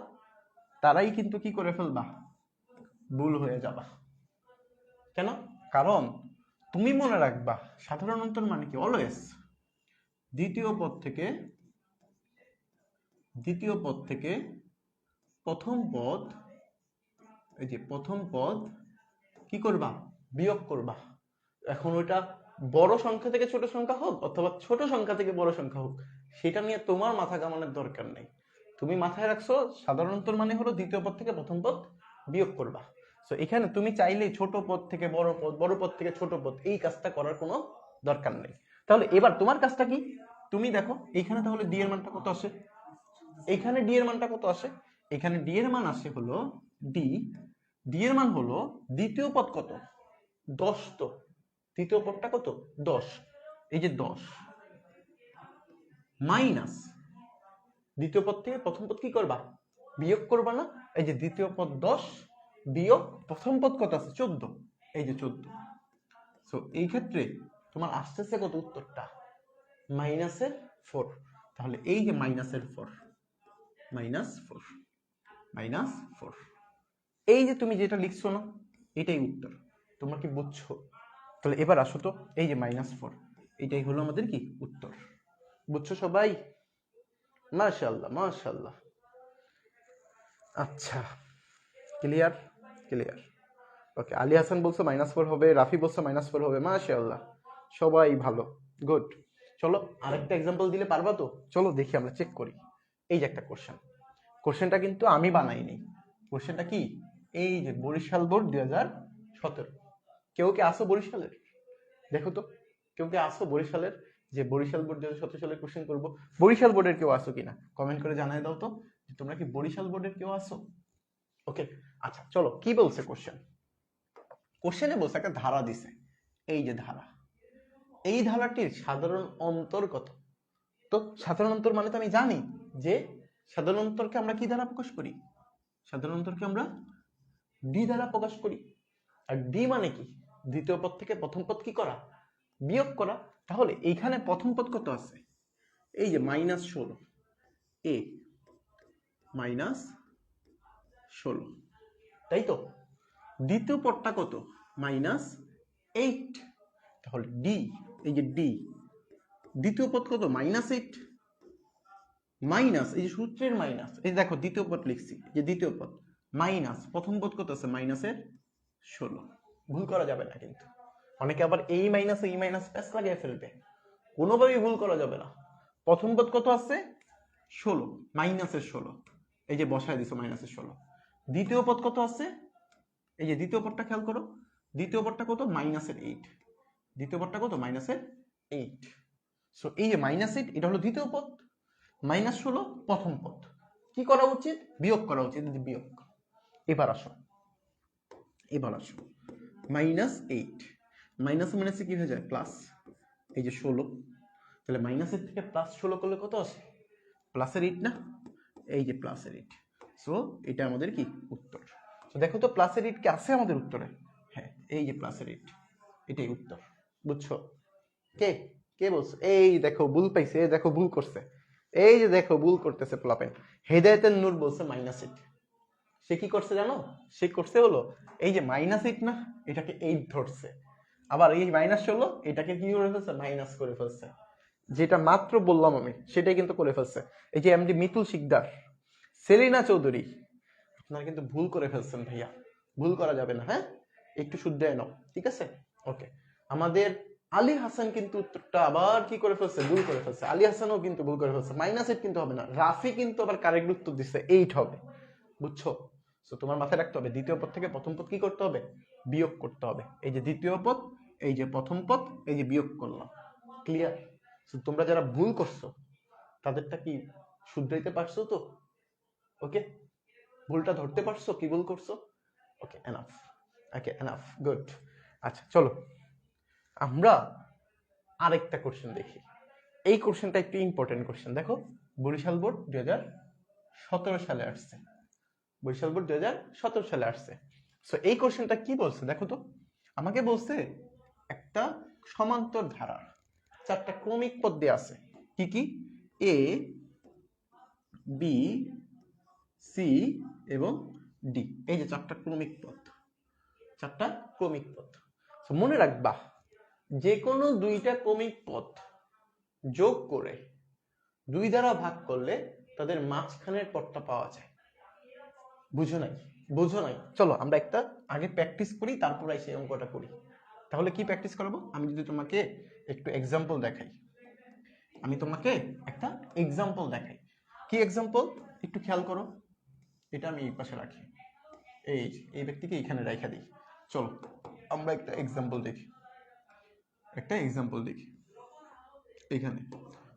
তারাই কিন্তু কি করে ফেলবা? ভুল হয়ে যাবা। কেন? কারণ তুমি মনে রাখবা সাধারণ অন্তর মানে কি? অলওয়েজ দ্বিতীয় পদ থেকে প্রথম পদ, এই যে প্রথম পদ কি করবা? বিয়োগ করবা। এখন ওইটা বড় সংখ্যা থেকে ছোট সংখ্যা হোক অথবা ছোট সংখ্যা থেকে বড় সংখ্যা হোক, সেটা নিয়ে তোমার মাথা ঘামানোর দরকার নেই। তুমি মাথায় রাখছো সাধারণ অন্তর মানে হলো দ্বিতীয় পদ থেকে প্রথম পদ বিয়োগ করবা। সো এখানে তুমি চাইলে ছোট পদ থেকে বড় পদ, বড় পদ থেকে ছোট পদ, এই কাজটা করার কোনো দরকার নেই। তাহলে এবার তোমার কাজটা কি? তুমি দেখো এইখানে তাহলে ডি এর মানটা কত আসে? এইখানে ডি এর মানটা কত আসে? এখানে ডি এর মান আসে হলো ডি এর মান হলো দ্বিতীয় পদ কত? 10। তো দ্বিতীয় পদটা কত? 10। এই যে 10 মাইনাস দ্বিতীয় পদ থেকে প্রথম পদ কি করবা? বিয়োগ করবা না? এই যে দ্বিতীয় পদ 10 বিয়োগ প্রথম পদ কত আছে? 14। এই যে 14। সো এই ক্ষেত্রে তোমার আসতেছে কত উত্তরটা? -4। তাহলে এই যে -4, এই যে তুমি যেটা লিখছো না, এটাই উত্তর। তোমরা কি বুঝছো? তাহলে এবার আসো তো, এই যে -4, এটাই হলো আমাদের কি উত্তর। বুঝছো সবাই? মাশাআল্লাহ মাশাআল্লাহ। আচ্ছা, ক্লিয়ার? ওকে, আলী হাসান বলছো -4 হবে, রাফি বলছো -4 হবে। মাশাআল্লাহ, সবাই ভালো, গুড। চলো আরেকটা এক্সাম্পল দিলে পারবা তো? চলো দেখি, আমরা চেক করি। এই যে একটা কোশ্চেনটা কিন্তু আমি বানাইনি। কোশ্চেনটা কি? এই যে বরিশাল বোর্ড 2017। কেউ কি আসো বরিশালের? দেখো তো কেউ কি আসো বরিশালের, যে বরিশাল বোর্ড 2017 সালের কোশ্চেন করবো। বরিশাল বোর্ডের কেউ আসো কিনা কমেন্ট করে জানাই দাও তো, যে তোমরা কি বরিশাল বোর্ডের কেউ আসো? ওকে, আচ্ছা চলো, কি বলছে কোশ্চেনে বলছে একটা ধারা দিছে, এই যে ধারা, এই ধারাটির সাধারণ অন্তর কত? তো সাধারণ অন্তর মানে তো আমি জানি যে সাধারণ অন্তরকে আমরা কি দ্বারা প্রকাশ করি? সাধারণ অন্তরকে আমরা ডি দ্বারা প্রকাশ করি। আর ডি মানে কি? দ্বিতীয় পদ থেকে প্রথম পদ কি করা, বিয়োগ করা। তাহলে এইখানে প্রথম পদ কত আছে, এই যে -16, a -16, তাই তো। দ্বিতীয় পদটা কত, -8, তাহলে ডি, এই যে ডি, দ্বিতীয় পদ কত, -8, মাইনাস, এই যে সূত্রের মাইনাস, এই দেখো দ্বিতীয় পদ লিখছি, যে দ্বিতীয় পদ মাইনাস প্রথম পদ কত আছে, -16। ভুল করা যাবে না কিন্তু, অনেকে আবার এই মাইনাস এই মাইনাস প্যাস লাগিয়ে ফেলবে, কোনোভাবেই ভুল করা যাবে না। প্রথম পদ কত আছে, 16, -16, এই যে বসায় দিছো -16। দ্বিতীয় পদ কত আছে, এই যে দ্বিতীয় পদটা খেয়াল করো, দ্বিতীয় পদটা কত, -8, দ্বিতীয় পদটা কত, -8। সো এই যে -8 এটা হলো দ্বিতীয় পদ, -16 প্রথম পদ। কি করা উচিত, বিয়োগ করা উচিত, বিয়োগ। এবার আসো, -8 মাইনাস মাইনাসে কি হয়ে যায়, প্লাস, এই যে 16, তাহলে মাইনাসের থেকে +16 করলে কত আসে, +8 না, এই যে +8। সো এটা আমাদের কি উত্তর। তো দেখো তো +8 কি আছে আমাদের উত্তরে, হ্যাঁ এই যে +8, এটাই উত্তর। বুঝছো, কে কে বলছো, এই দেখো ভুল পাইছে, এই দেখো ভুল করছে, এই যে দেখো ভুল করতেছে পোলাপেন। হেদায়েতের নূর বলছে -8, সে কি করছে জানো, সে করছে হলো এই যে -8 না, এটাকে 8 ধরছে, আবার এই -16 এটাকে কি করে ফেলছে, মাইনাস করে ফেলছে। যেটা মাত্র বললাম আমি সেটাই কিন্তু করে ফেলছে। এই যে এমডি মিতুল শিকদার, সেলিনা চৌধুরী, আপনারা কিন্তু ভুল করে ফেলছেন ভাইয়া, ভুল করা যাবে না, হ্যাঁ একটু শুদ্ধ নাও, ঠিক আছে। ওকে, আমাদের আলী হাসান কিন্তু উত্তরটা আবার কি করে ফেলছে, ভুল করে ফেলছে। আলী হাসানও কিন্তু ভুল করে ফেলছে, -8 কিন্তু হবে না। রাফি কিন্তু আবার কারেক্ট উত্তর দিচ্ছে 8 হবে, বুঝছো। সো তোমার মাথায় রাখতে হবে দ্বিতীয় পদ থেকে প্রথম পদ কি করতে হবে, বিয়োগ করতে হবে। এই যে দ্বিতীয় পদ, এই যে প্রথম পদ, এই যে বিয়োগ করলাম, ক্লিয়ার। সো তোমরা যারা ভুল করছো তাদেরটা কি শুধরাইতে পারছো তো, ওকে, ভুলটা ধরতে পারছো কি ভুল করছো, ওকে এনাফ, ওকে এনাফ, গুড। আচ্ছা চলো আমরা আরেকটা কোশ্চেন দেখি। এই কোশ্চেনটা একটু ইম্পর্টেন্ট কোশ্চেন, দেখো বরিশাল বোর্ড 2017 সালে আসছে, বরিশাল বোর্ড 2017 সালে আসছে। সো এই কোশ্চেনটা কি বলছে দেখো তো, আমাকে বলছে একটা সমান্তর ধারার 4টা ক্রমিক পদ দিয়ে আছে, কি কি, এ বি সি এবং ডি, এই যে 4টা ক্রমিক পদ, 4টা ক্রমিক পদ। সো মনে রাখবা যে কোনো 2টা ক্রমিক পদ যোগ করে 2 দ্বারা ভাগ করলে তাদের মাঝখানের পদটা পাওয়া যায়। বুঝো নাই, বুঝো নাই, চলো আমরা একটা আগে প্র্যাকটিস করি, তারপর সেই অঙ্কটা করি। তাহলে কি প্র্যাকটিস করবো, আমি যদি তোমাকে একটু এক্সাম্পল দেখাই, আমি তোমাকে একটা এক্সাম্পল দেখাই। কি এক্সাম্পল, একটু খেয়াল করো, এটা আমি এই পাশে রাখি, এই ব্যক্তিকে এখানে রেখে দিই। চলো আমরা একটা এক্সাম্পল দেখি, একটা এক্সাম্পল দেখি। এখানে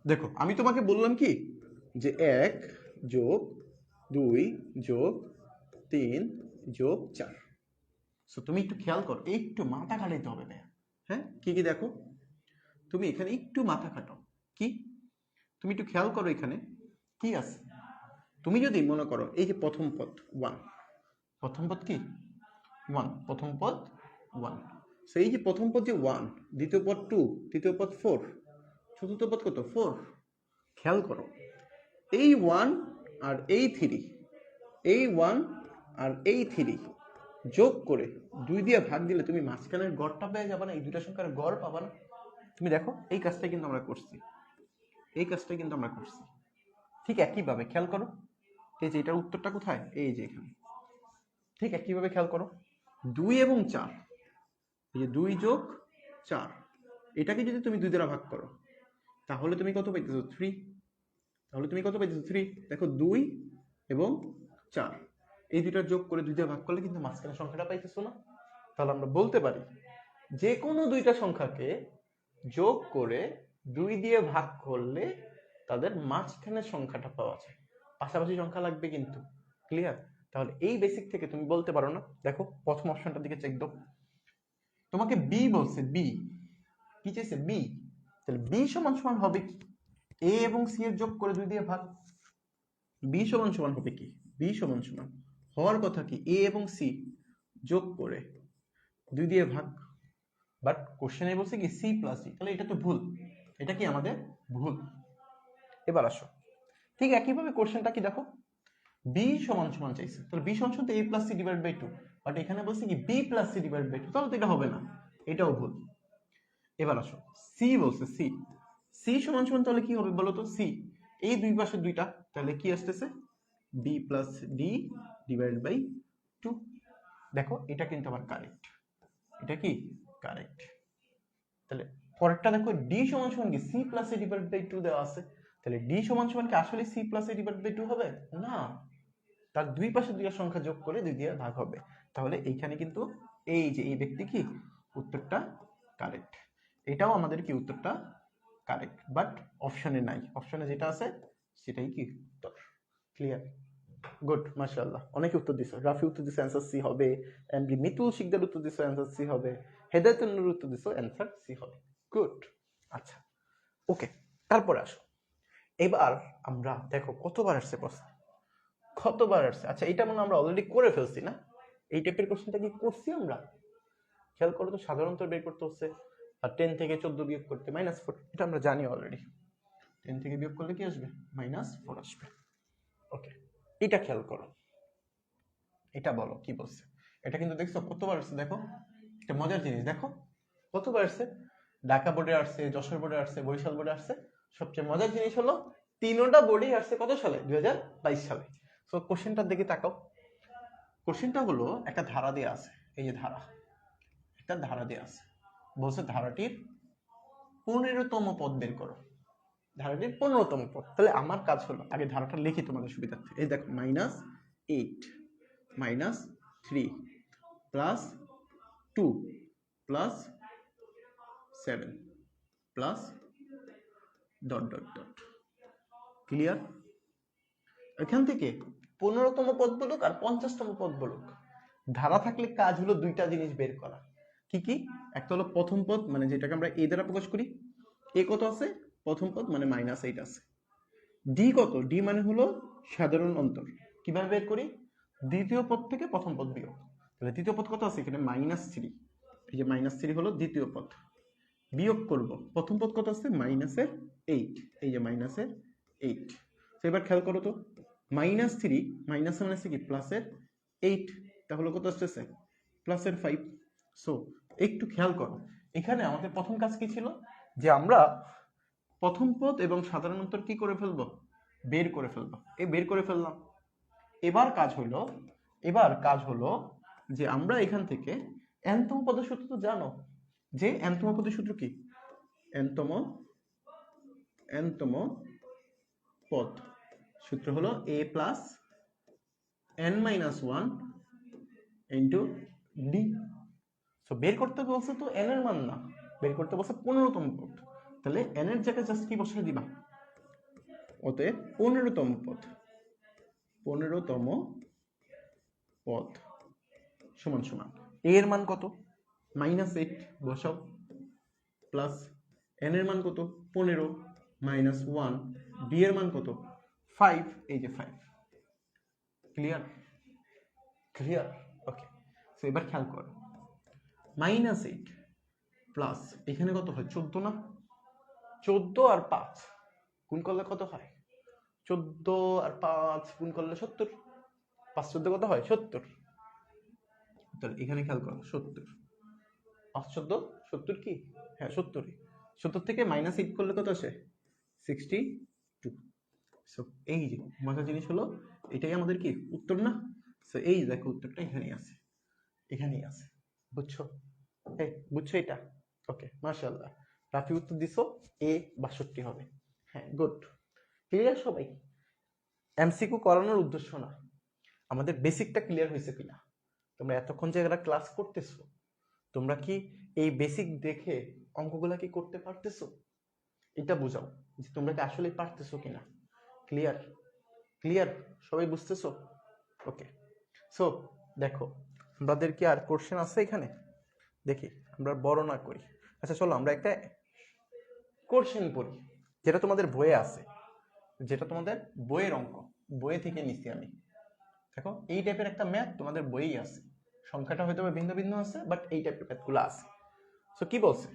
দেখো আমি তোমাকে বললাম কি যে 1 যোগ 2 যোগ 3 যোগ 4। সো তুমি একটু খেয়াল করো, একটু মাথা খাটাইতে হবে ভাইয়া, হ্যাঁ কি কি দেখো, তুমি এখানে একটু মাথা খাটাও, কি তুমি একটু খেয়াল করো এখানে কি আছে। তুমি যদি মনে করো এই যে প্রথম পদ 1, প্রথম পদ কি 1, প্রথম পদ 1, সেই যে প্রথম পদ যে 1, দ্বিতীয় পদ 2, তৃতীয় পদ 4, চতুর্থ পদ কত 4। খেয়াল করো এই 1 আর এই 3, এই 1 আর এই 3 যোগ করে 2 দিয়ে ভাগ দিলে তুমি মাঝখানের গড়টা পেয়ে যাবে না, এই দুইটা সংখ্যার গড় পাবা না। তুমি দেখো এই কাজটাই কিন্তু আমরা করছি, এই কাজটাই কিন্তু আমরা করছি, ঠিক একইভাবে খেয়াল করো, এই যে এটার উত্তরটা কোথায়, এই যে এখানে, ঠিক একইভাবে খেয়াল করো 2 এবং 4, এই যে 2 যোগ 4, এটাকে যদি তুমি 2 দ্বারা ভাগ করো তাহলে তুমি কত পাইতেছো 3, তাহলে তুমি কত পাইতেছো 3। দেখো 2 এবং 4 এই দুইটা যোগ করে 2 দিয়ে ভাগ করলে কিন্তু মাঝখানে সংখ্যাটা পাইতেছো না। তাহলে আমরা বলতে পারি যে কোনো 2টা সংখ্যাকে যোগ করে 2 দিয়ে ভাগ করলে তাদের মাঝখানের সংখ্যাটা পাওয়া যায়, পাশাপাশি সংখ্যা লাগবে কিন্তু, ক্লিয়ার। তাহলে এই বেসিক থেকে তুমি বলতে পারো না, দেখো প্রথম অপশনটার দিকে চেক দাও, তোমাকে বি বলছে, বি কি চাইছে, বি, তাহলে বি সমান সমান হবে কি, এ এবং সি এর যোগ করে 2 দিয়ে ভাগ, বি সমান সমান হবে কি, বি সমান সমান হওয়ার কথা কি এ এবং সি যোগ করে 2 দিয়ে ভাগ, বাট কোশ্চেনে বলছে কি সি প্লাস ডি, তাহলে এটা তো ভুল, এটা কি আমাদের ভুল। এবার আসো, ঠিক একইভাবে কোশ্চেনটা কি দেখো, বি সমান সমান চাইছে, তাহলে বি সমান সমান তো a plus c divide by two, but এখানে বলছে কি b plus c divide by two, তাহলে তো এটা হবে না, এটাও ভুল। এবার আসো, সি বলছে সি, সি সমান সমান তাহলে কি হবে বলো তো, সি এই দুই পাশে দুইটা, তাহলে কি আসতেছে B plus D divide by two. দেখো এটা কিন্তু আবার কারেক্ট, এটা কি কারেক্ট। তাহলে পরেরটা দেখো, ডি সমান সমান কি C plus A divide by two দেওয়া আছে, তাহলে ডি সমান সমান কি আসলে C plus A divide by two হবে না, তার দুই পাশে দুইটা সংখ্যা যোগ করে 2 দিয়ে ভাগ হবে, তাহলে এইখানে কিন্তু এই যে এই ব্যক্তি কি উত্তরটা কারেক্ট, এটাও আমাদের কি উত্তরটা কারেক্ট, বাট অপশনে নাই, অপশনে যেটা আছে সেটাই কি উত্তর। ক্লিয়ার, গুড, মাশাআল্লাহ, অনেকে উত্তর দিছো, রাফি উত্তর দিছো অ্যানসার সি হবে, এমডি মিতুল শিকদার উত্তর দিছো অ্যানসার সি হবে, হেদায়েতুন নূর উত্তর দিছো অ্যানসার সি হবে, গুড। আচ্ছা ওকে, তারপরে আসো, এবার আমরা দেখো কতবার আসছে প্রশ্ন, কতবার আসছে। আচ্ছা এটা মনে আমরা অলরেডি করে ফেলছি না, এই টাইপের কোশ্চেনটা কি করছি আমরা, খেয়াল করো তো, সাধারণত বের করতে হচ্ছে আর 10 থেকে 14 বিয়োগ করতে -4, এটা আমরা জানি অলরেডি, 10 থেকে বিয়োগ করলে কি আসবে -4 আসবে। ওকে, এটা খেয়াল করো, এটা বলো কি বলছে, এটা কিন্তু দেখছো কতবার আসছে, দেখো এটা মজার জিনিস, দেখো কতবার আসছে, ঢাকা বোর্ডে আসছে, যশোর বোর্ডে আসছে, বরিশাল বোর্ডে আসছে, সবচেয়ে মজার জিনিস হলো তিনোটা বোর্ডেই আসছে কত সালে, 2022 সালে। সো কোশ্চেনটার দিকে তাকাও, কোশ্চেনটা হলো একটা ধারা দেয়া আছে, এই যে ধারা, একটা ধারা দেয়া আছে, বলছে ধারাটির 15তম পদ বের করো, ধারাটির 15তম পদ। তাহলে আমার কাজ হলো আগে ধারাটা লিখি তোমাদের সুবিধার্থে, এই দেখো -8 -3 +2 +7 প্লাস ... ক্লিয়ার, এখান থেকে 15তম পদ বলুক আর 50তম পদ বলুক, ধারা থাকলে কাজ হলো দুইটা জিনিস বের করা, কি কি, একটা হলো প্রথম পদ মানে যেটাকে আমরা এ দ্বারা প্রকাশ করি, এ কত আছে প্রথম পদ মানে -8 আছে, ডি কত, ডি মানে হলো সাধারণ অন্তর, কিভাবে বের করি, দ্বিতীয় পদ থেকে প্রথম পদ বিয়োগ, তাহলে দ্বিতীয় পদ কত আছে এখানে -3, এই যে -3 হলো দ্বিতীয় পদ, বিয়োগ করব প্রথম পদ কত আছে -8, এই যে -8, তো এবার খেয়াল করো তো, -3 মাইনাস মানে আছে কি প্লাসের 8, তাহলে কত আসতেছে প্লাসের 5। সো একটু খেয়াল করো, এখানে আমাদের প্রথম কাজ কি ছিল, যে আমরা প্রথম পদ এবং সাধারণ অন্তর কি করে ফেলবো, বের করে ফেলবো, এই বের করে ফেললাম। এবার কাজ হলো যে আমরা এখান থেকে nতম পদের সূত্র তো জানো, যে nতম পদের সূত্র কি, nতম পদ সূত্র হলো a plus n-1 into d। So বের করতে বলছে তো n এর মান না, বের করতে বলছে 15তম পদ, তাহলে n এর জায়গায় জাস্ট কি বসাই দিবা, অতএব 15তম পদ সমান সমান a এর মান কত -8 বসাও, প্লাস n এর মান কত 15 -1, d এর মান কত 5, এই যে 5। ক্লিয়ার, ওকে। সো এবার খেয়াল করো, -8 প্লাস এখানে কত হয় 14 না, 14 আর 5 গুণ করলে কত হয়, 14 আর 5 গুণ করলে 70, 5 14 কত হয় 70, তাহলে এখানে খেয়াল করো 70, 5 14 70 কি, হ্যাঁ 70, 70 থেকে -8 করলে কত আসে 62। সো এই যে মজার জিনিস হলো এটাই আমাদের কি উত্তর না, সো এই দেখো উত্তরটা এখানেই আছে, বুঝছো, বুঝছো এটা, ওকে মাশাআল্লাহ, রাফি উত্তর দিছো এ 62 হবে, হ্যাঁ গুড। ক্লিয়ার সবাই, এমসিকিউ করানোর উদ্দেশ্য না, আমাদের বেসিকটা ক্লিয়ার হয়েছে কিনা, তোমরা এতক্ষণ যে এরা ক্লাস করতেছো, তোমরা কি এই বেসিক দেখে অঙ্কগুলা কি করতে পারতেছো, এটা বুঝাও যে তোমরা কি আসলে পারতেছো কিনা। ক্লিয়ার সবাই বুঝতেছো, ওকে। সো দেখো আমাদের কি আর কোশ্চেন আছে এখানে, দেখি আমরা বড় না করি, আচ্ছা চলো আমরা একটা কোশ্চেন পড়ি যেটা তোমাদের বইয়ে আছে, যেটা তোমাদের বইয়ের অঙ্ক, বইয়ে থেকে নিছি আমি, দেখো এই টাইপের একটা ম্যাথ তোমাদের বইই আছে, সংখ্যাটা হয়তো ভিন্ন ভিন্ন আছে বাট এই টাইপের ম্যাথগুলো আছে। সো কি বলছে,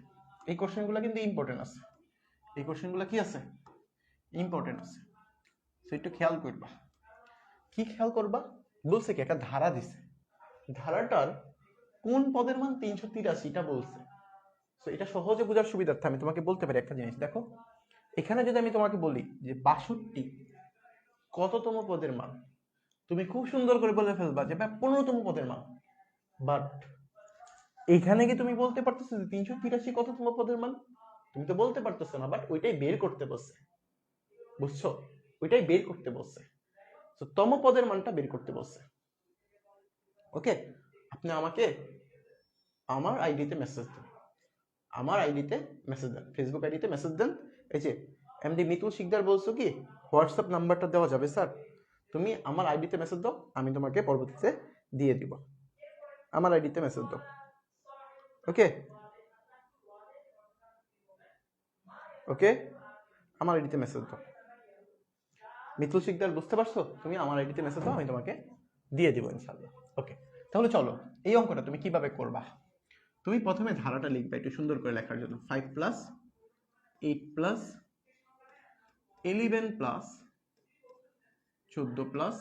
এই কোশ্চেনগুলো কিন্তু ইম্পর্টেন্ট আছে, এই কোশ্চেনগুলো কি আছে, ইম্পর্টেন্ট আছে। সো একটু খেয়াল করবা। কি খেয়াল করবা, বলছে কি একটা ধারা দিছে, ধারাটার কোন পদের মান 383টা বলছে। সো এটা সহজে বোঝার সুবিধার্থে আমি তোমাকে বলতে পারি একটা জিনিস। দেখো এখানে যদি আমি তোমাকে বলি যে 62 কততম পদের মান, তুমি খুব সুন্দর করে বলে ফেলবা যে 15তম পদের মান। বাট এইখানে কি তুমি বলতে পারতেছো যে 383 কততম পদের মান? তুমি তো বলতে পারতেছো না, বাট ওইটাই বের করতে বলছে, বুঝছো? ওইটাই বের করতে বলছে। তো তম পদের মানটা বের করতে বলছে। ওকে, আপনি আমাকে আমার আইডিতে মেসেজ দেন, আমার আইডিতে মেসেজ দেন, ফেসবুক আইডিতে মেসেজ দেন। এই যে এমডি মিতুল শিকদার বলছো কি হোয়াটসঅ্যাপ নাম্বারটা দেওয়া যাবে স্যার? তুমি আমার আইডিতে মেসেজ দাও, আমি তোমাকে পরবর্তীতে দিয়ে দিব। আমার আইডিতে মেসেজ দাও। ওকে ওকে, আমার আইডিতে মেসেজ দাও। মিতুল শিকদার বুঝতে পারছো? তুমি আমার আইডিতে মেসেজ দাও, আমি তোমাকে দিয়ে দিব ইনশাআল্লাহ। ওকে, তাহলে চলো এই অঙ্কটা তুমি কিভাবে করবা। তুমি প্রথমে ধারাটা লিখবে একটু সুন্দর করে লেখার জন্য। 5 plus 8 plus 11 plus 14 plus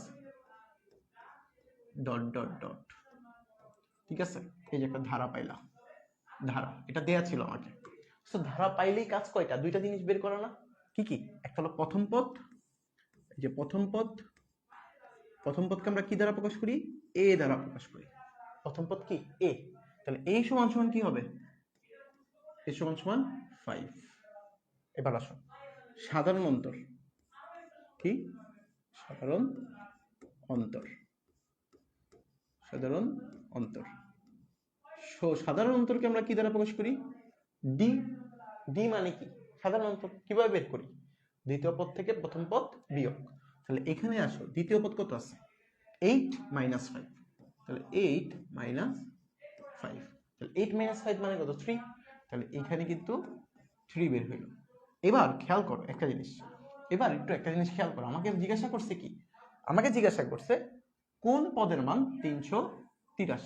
dot dot dot. ঠিক আছে, এই যে একটা ধারা পাইলা, ধারা এটা দেয়া ছিল আমাকে। সো ধারা পাইলেই কাজ কয়টা, দুইটা জিনিস বের করা না? কি কি? একটা হলো প্রথম পদ, এই যে প্রথম পদ, প্রথম পদকে আমরা কি দ্বারা প্রকাশ করি? এ দ্বারা প্রকাশ করি। প্রথম পদ কি? এ। তাহলে এই সমান সমান কি হবে? এ সমান সমান 5। এবার আসো সাধারণ অন্তর, কি সাধারণ অন্তর, সাধারণ অন্তর। সাধারণ অন্তরকে আমরা কি দ্বারা প্রকাশ করি? ডি। ডি মানে কি? সাধারণ অন্তর। কিভাবে বের করি? দ্বিতীয় পদ থেকে প্রথম পদ বিয়োগ। তাহলে এখানে আসো, দ্বিতীয় পদ কত আছে? 8 মাইনাস 5। তাহলে 8 মাইনাস 5, তাহলে 8 মাইনাস 5 মানে কত? 3। তাহলে এখানে কিন্তু 3 বের হইল। এবার খেয়াল করো একটা জিনিস, এবার একটু একটা জিনিস খেয়াল করো। আমাকে জিজ্ঞাসা করছে কি, আমাকে জিজ্ঞাসা করছে কোন পদের মান 383,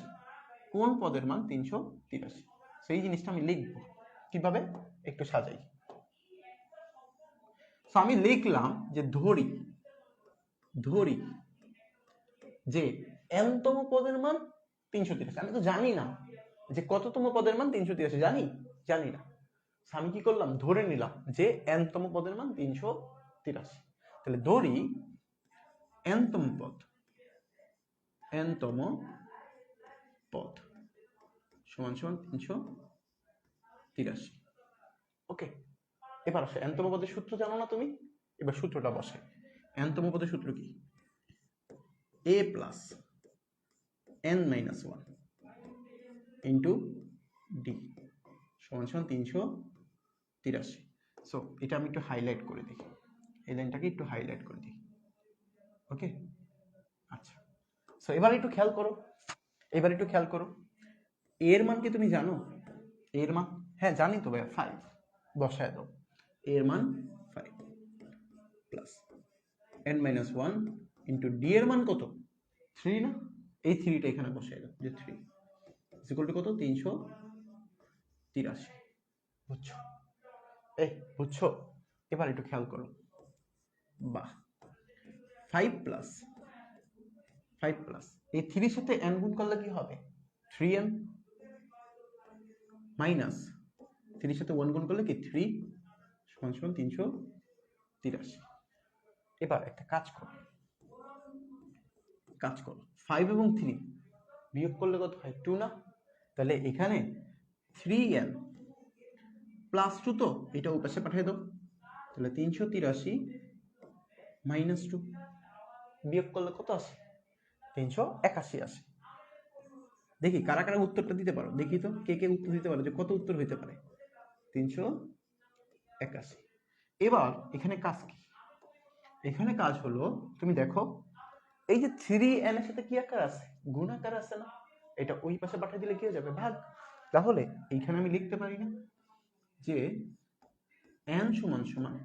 কোন পদের মান 383। সেই জিনিসটা আমি লিখবো কিভাবে, একটু সাজাই। আমি লিখলাম যে ধরি, ধরি যে n-তম পদের মান 383। আমি তো জানি না যে কততম পদের মান 383, জানি? জানি না। আমি কি করলাম, ধরে নিলাম যে n-তম পদের মান 383। তাহলে ধরি n-তম পদ, n-তম পদ সমান সমান 383। ওকে, এবার আসে n-তম পদের সূত্র জানো না তুমি? এবার সূত্রটা বসে। n-তম পদের সূত্র কি? a plus n minus 1 into D সমান সমান 383। সো এটা আমি একটু হাইলাইট করে দিই, এই লাইনটাকে একটু হাইলাইট করে দিই। ওকে, আচ্ছা। সো এবার একটু খেয়াল করো, এবার একটু খেয়াল করো, এর মান কি তুমি জানো? এর মান, হ্যাঁ জানি তো ভাইয়া, 5 বসায় দাও। এর মান 5 plus n minus 1 into D এর মান কত? 3 না? এই 3টা এখানে বসায় দাও, যে 3 ইকুয়াল টু কত? 383। বুঝছো? এই বুঝছো? এবার একটু খেয়াল করো। বাহ, 5 প্লাস 5 প্লাস এই 3 এর সাথে n গুণ করলে কি হবে? 3n মাইনাস 3 এর সাথে 1 গুণ করলে কি 3 সমান সমান 383। এবার একটা কাজ করো, কাজ করো, 5 এবং 3 বিয়োগ করলে কত হয়? 2 না? তাহলে এখানে 3n প্লাস 2, তো এটা ওই পাশে পাঠিয়ে দাও। তাহলে 383 মাইনাস 2 বিয়োগ করলে কত আসে? 381 আসে। দেখি কারা কারা উত্তরটা দিতে পারো, দেখি তো কে কে উত্তর দিতে পারো, যে কত উত্তর হইতে পারে? 381। এবার এখানে কাজ কি? এখানে কাজ হলো, তুমি দেখো এই যে 3n এর সাথে কি আকার আছে? গুণ আকার আছে না? এটা ওই পাশে পাঠিয়ে দিলে কি হয়ে যাবে? ভাগ। তাহলে এইখানে আমি লিখতে পারি না যে n সমান সমান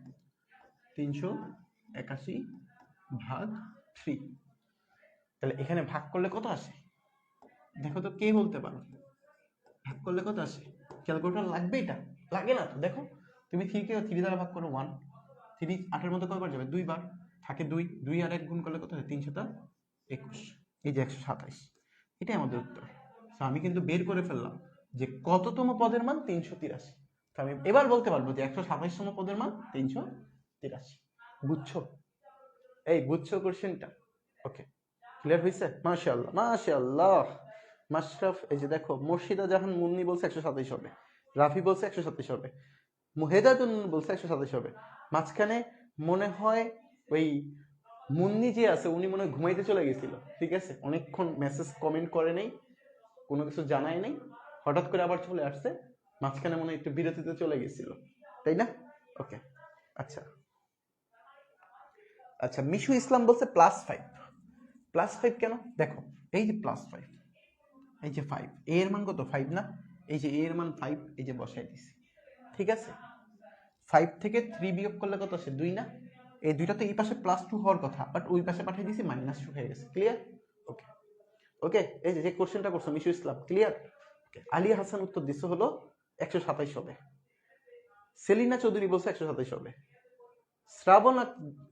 381 ভাগ 3। তাহলে এখানে ভাগ করলে কত আসে? দেখো তো কে বলতে পারো, ভাগ করলে কত আসে? ক্যালকুলেটর লাগবে? এটা লাগে না তো। দেখো তুমি 3 কে 3 দ্বারা ভাগ করো 1, 3 8 এর মধ্যে কয়বার যাবে? 2 বার থাকে। 2 2 আর 1 গুণ করলে কত হয়? 3 7 21, এই যে 127। এটাই আমাদের উত্তর। তো আমি কিন্তু বের করে ফেললাম যে কততম পদের মান 383। তো আমি এবার বলতে পারবো যে 127তম পদের মান 383। বুঝছো? এই বুঝছো কোশ্চেনটা? ওকে, ক্লিয়ার হয়েছে? মাশাআল্লাহ মাশাআল্লাহ। মাশরাফ, এই যে দেখো মুর্শিদা জাহান মুন্নি বলছে 127 হবে, রাফি বলছে 127 হবে, মুহেদাতুন বলছে 127 হবে। মাঝখানে মনে হয় ওই মুন্নি যে আছে উনি মনে হয় ঘুমাইতে চলে গেছিল, ঠিক আছে, অনেকক্ষণ মেসেজ কমেন্ট করে নেই, কোনো কিছু জানায় নেই, হঠাৎ করে আবার চলে আসছে, মাঝখানে মনে হয় একটু বিরতিতে চলে গেছিল, তাই না? ওকে, আচ্ছা আচ্ছা। মিশু ইসলাম বলছে +5। +5 কেন? দেখো এই যে +5, এই যে 5, এ এর মান কত? 5 না? এই যে এ এর মান 5, এই যে বসাই দিছি, ঠিক আছে। 5 থেকে 3 বিয়োগ করলে কত আসে? 2 না? এই দুইটা তো এই পাশে +2 হওয়ার কথা, বাট ওই পাশে পাঠিয়ে দিছি, -2 হয়ে গেছে। ক্লিয়ার? ওকে ওকে, এই যে কোশ্চেনটা করছো মিশু ইসলাম, ক্লিয়ার? ওকে, আলিয়া হাসান উত্তর দিচ্ছে হলো 127 হবে। সেলিনা চৌধুরী বলছে 127 হবে। শ্রাবণ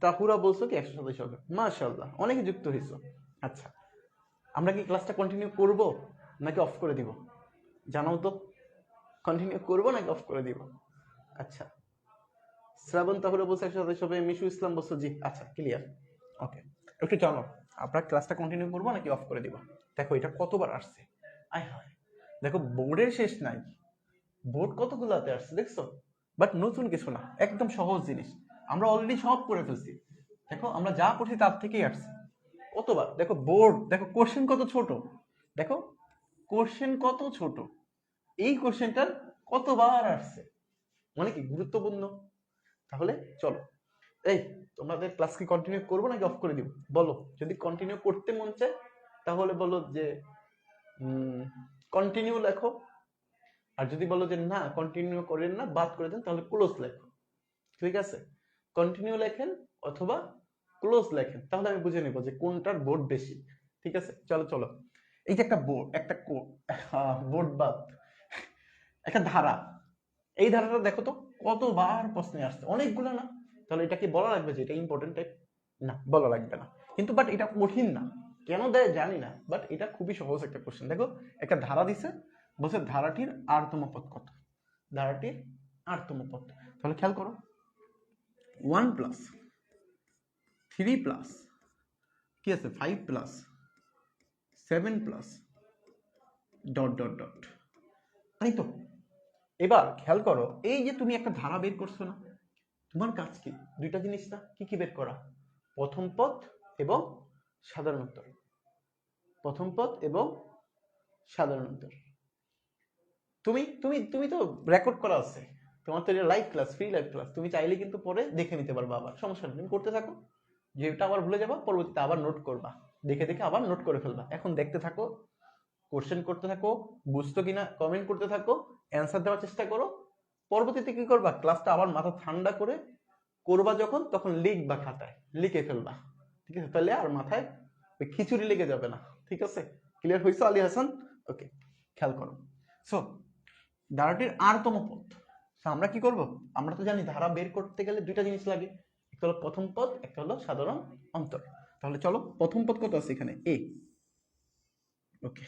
তাহুরা বলছো কি 127 হবে। মাশাআল্লাহ, অনেকে যুক্ত হয়েছো। আচ্ছা, আমরা কি ক্লাসটা কন্টিনিউ করব নাকি অফ করে দিব? জানাও তো, কন্টিনিউ করব নাকি অফ করে দিব? আচ্ছা, শ্রাবণ তাহুরা বলছে 127 হবে, মিশু ইসলাম বলছো জি। আচ্ছা, ক্লিয়ার। ওকে, একটু জানো আমরা ক্লাসটা কন্টিনিউ করব নাকি অফ করে দিব? দেখো এটা কতবার আসছে, আয় হায়, দেখো বোর্ডের শেষ নাই, বোর্ড কতগুলোতে আসছে দেখছো। বাট নতুন কিছু না, একদম সহজ জিনিস, আমরা অলরেডি সব করে ফেলছি। দেখো আমরা যা পড়ছি তার থেকেই আসছে। কতবার দেখো বোর্ড, দেখো কোশ্চেন কত ছোট, দেখো কোশ্চেন কত ছোট, এই কোশ্চেনটার কতবার আসছে, মানে কি গুরুত্বপূর্ণ। তাহলে চলো, এই তোমাদের ক্লাস কি কন্টিনিউ করবো নাকি অফ করে দিব? বলো, যদি কন্টিনিউ করতে মন চায় তাহলে বলো যে কন্টিনিউ লেখো, আর যদি বলো যে না কন্টিনিউ করেন না, বাদ করে দেন, তাহলে ক্লোজ লেখো, ঠিক আছে। কন্টিনিউ লেখেন অথবা ক্লোজ লেখেন, তাহলে আমি বুঝে নেবো যে কোনটার বোর্ড বেশি, ঠিক আছে। চলো চলো, এই যে একটা বোর্ড, একটা বোর্ড বাদ, একটা ধারা, এই ধারাটা দেখো তো কতবার প্রশ্নে আসছে, অনেকগুলো না? তাহলে এটা কি বলা লাগবে যে এটা ইম্পর্টেন্ট টাইপ? না, বলা লাগবে না। কিন্তু বাট এটা কঠিন না, কেন দেয় জানি না, বাট এটা খুবই সহজ একটা কোশ্চেন। দেখো একটা ধারা দিছে, বলছে ধারাটির আরতম পদ কত, ধারাটির আরতম পদ। তাহলে খেয়াল করো, 1 প্লাস 3 প্লাস কি আছে 5 plus 7 plus dot dot dot, তাই তো। এবার খেয়াল করো, এই যে তুমি একটা ধারা বের করছো না, তোমার কাজ কি? দুইটা জিনিস না, কি কি বের করা? প্রথম পদ এবং সাধারণ উত্তর, প্রথম পদ এবং সাধারণ উত্তর। তুমি তুমি তুমি তো রেকর্ড করা আছে, তোমার তো এটা live class, free live class, তুমি চাইলে কিন্তু পরে দেখে নিতে পারবা, আবার সমস্যা নেই, তুমি করতে থাকো, যেটা আবার ভুলে যাবা পরবর্তীতে আবার নোট করবা, দেখে দেখে আবার নোট করে ফেলবা। এখন দেখতে থাকো, কোশ্চেন করতে থাকো, বুঝতো কিনা কমেন্ট করতে থাকো, অ্যান্সার দেওয়ার চেষ্টা করো। পরবর্তীতে কি করবা, ক্লাসটা আবার মাথা ঠান্ডা করে করবা, যখন তখন লিখবা, খাতায় লিখে ফেলবা, ঠিক আছে। তাহলে আর মাথায় ওই খিচুড়ি লেগে যাবে না, ঠিক আছে। ক্লিয়ার হয়েছে আলী হাসান? ওকে, খেয়াল করো। সো ধারাটির আরতম পদ, আমরা কি করব? আমরা তো জানি ধারা বের করতে গেলে দুইটা জিনিস লাগে, একটা হলো প্রথম পদ, একটা হলো সাধারণ অন্তর। তাহলে চলো, প্রথম পদ কত আছে এখানে? এ। ওকে,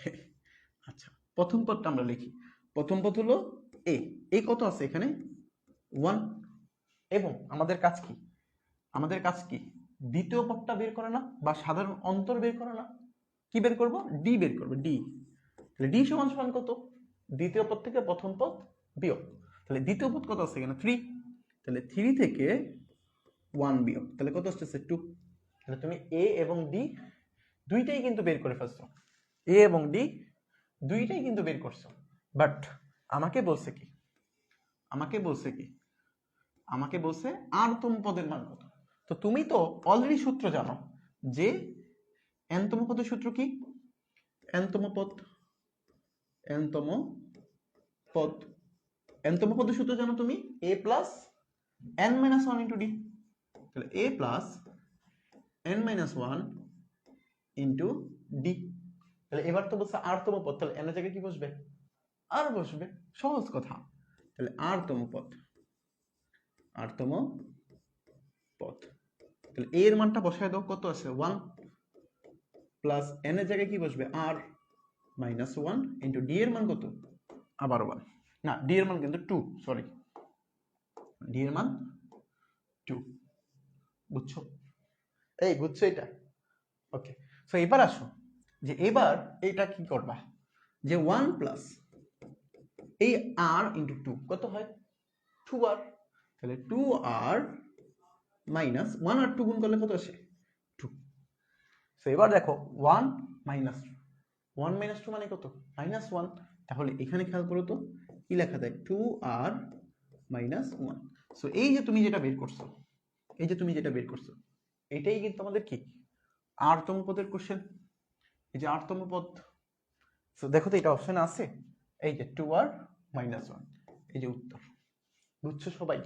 আচ্ছা, প্রথম পদটা আমরা লিখি। প্রথম পদ হলো এ, এ কত আছে এখানে? 1। এবং আমাদের কাজ কি? আমাদের কাজ কি? দ্বিতীয় পদটা বের করা না, বা সাধারণ অন্তর বের করা না? কি বের করব? ডি বের করব, ডি। তাহলে ডি সমান সমান কত? দ্বিতীয় পদ থেকে প্রথম পদ বিয়োগ, তাহলে দ্বিতীয় পদ কত আছে এখানে? 3। তাহলে 3 থেকে 1 বিয়োগ, তাহলে কত আসছে? 2। তাহলে তুমি এ এবং ডি দুইটাই কিন্তু বের করে ফেলছো, এ এবং ডি দুইটাই কিন্তু বের করছো। বাট আমাকে বলছে কি, আমাকে বলছে কি, আমাকে বলছে আরতম পদের মান কত। তো তুমি তো অলরেডি সূত্র জানো যে এনতম পদের সূত্র কি? এনতম পদ, এনতম পদ, এনতম পদের সূত্র জানো তুমি, a plus n minus one into d. তাহলে a plus n minus one into d. তাহলে এবার তো বলছে আরতম পদ, তাহলে এন এর জায়গায় কি বসবে? আর বসবে, সহজ কথা। তাহলে r তম পদ, r তম পদ, তাহলে a এর মানটা বসায় দাও, কত আছে 1 প্লাস n এর জায়গায় কি বসবে r মাইনাস 1 ইন্টু d এর মান কত, আবার 1, না d এর মান কিন্তু 2, সরি d এর মান 2, বুঝছো? এই বুঝছো এটা? ওকে, সো এবার আসো যে এবার এটা কি করবা, যে 1 প্লাস এই r ইন্টু 2 কত হয় 2r, তাহলে 2r মাইনাস 1 আর 2 গুণ করলে কত আসে 2। সো এবার দেখো 1 মাইনাস 1 মাইনাস 2 মানে কত মাইনাস 1, তাহলে এখানে খেয়াল করো তো কি লেখা যায় 2r মাইনাস 1। সো এই যে তুমি যেটা বের করছো, এই যে তুমি যেটা বের করছো এটাই কিন্তু আমাদের কি r তম পদের কোশ্চেন, এই যে r তম পদ। সো দেখো তো এটা অপশনে আছে, এই যে 2r মাইনাস 1, এই যে উত্তর। বুঝছো সবাই?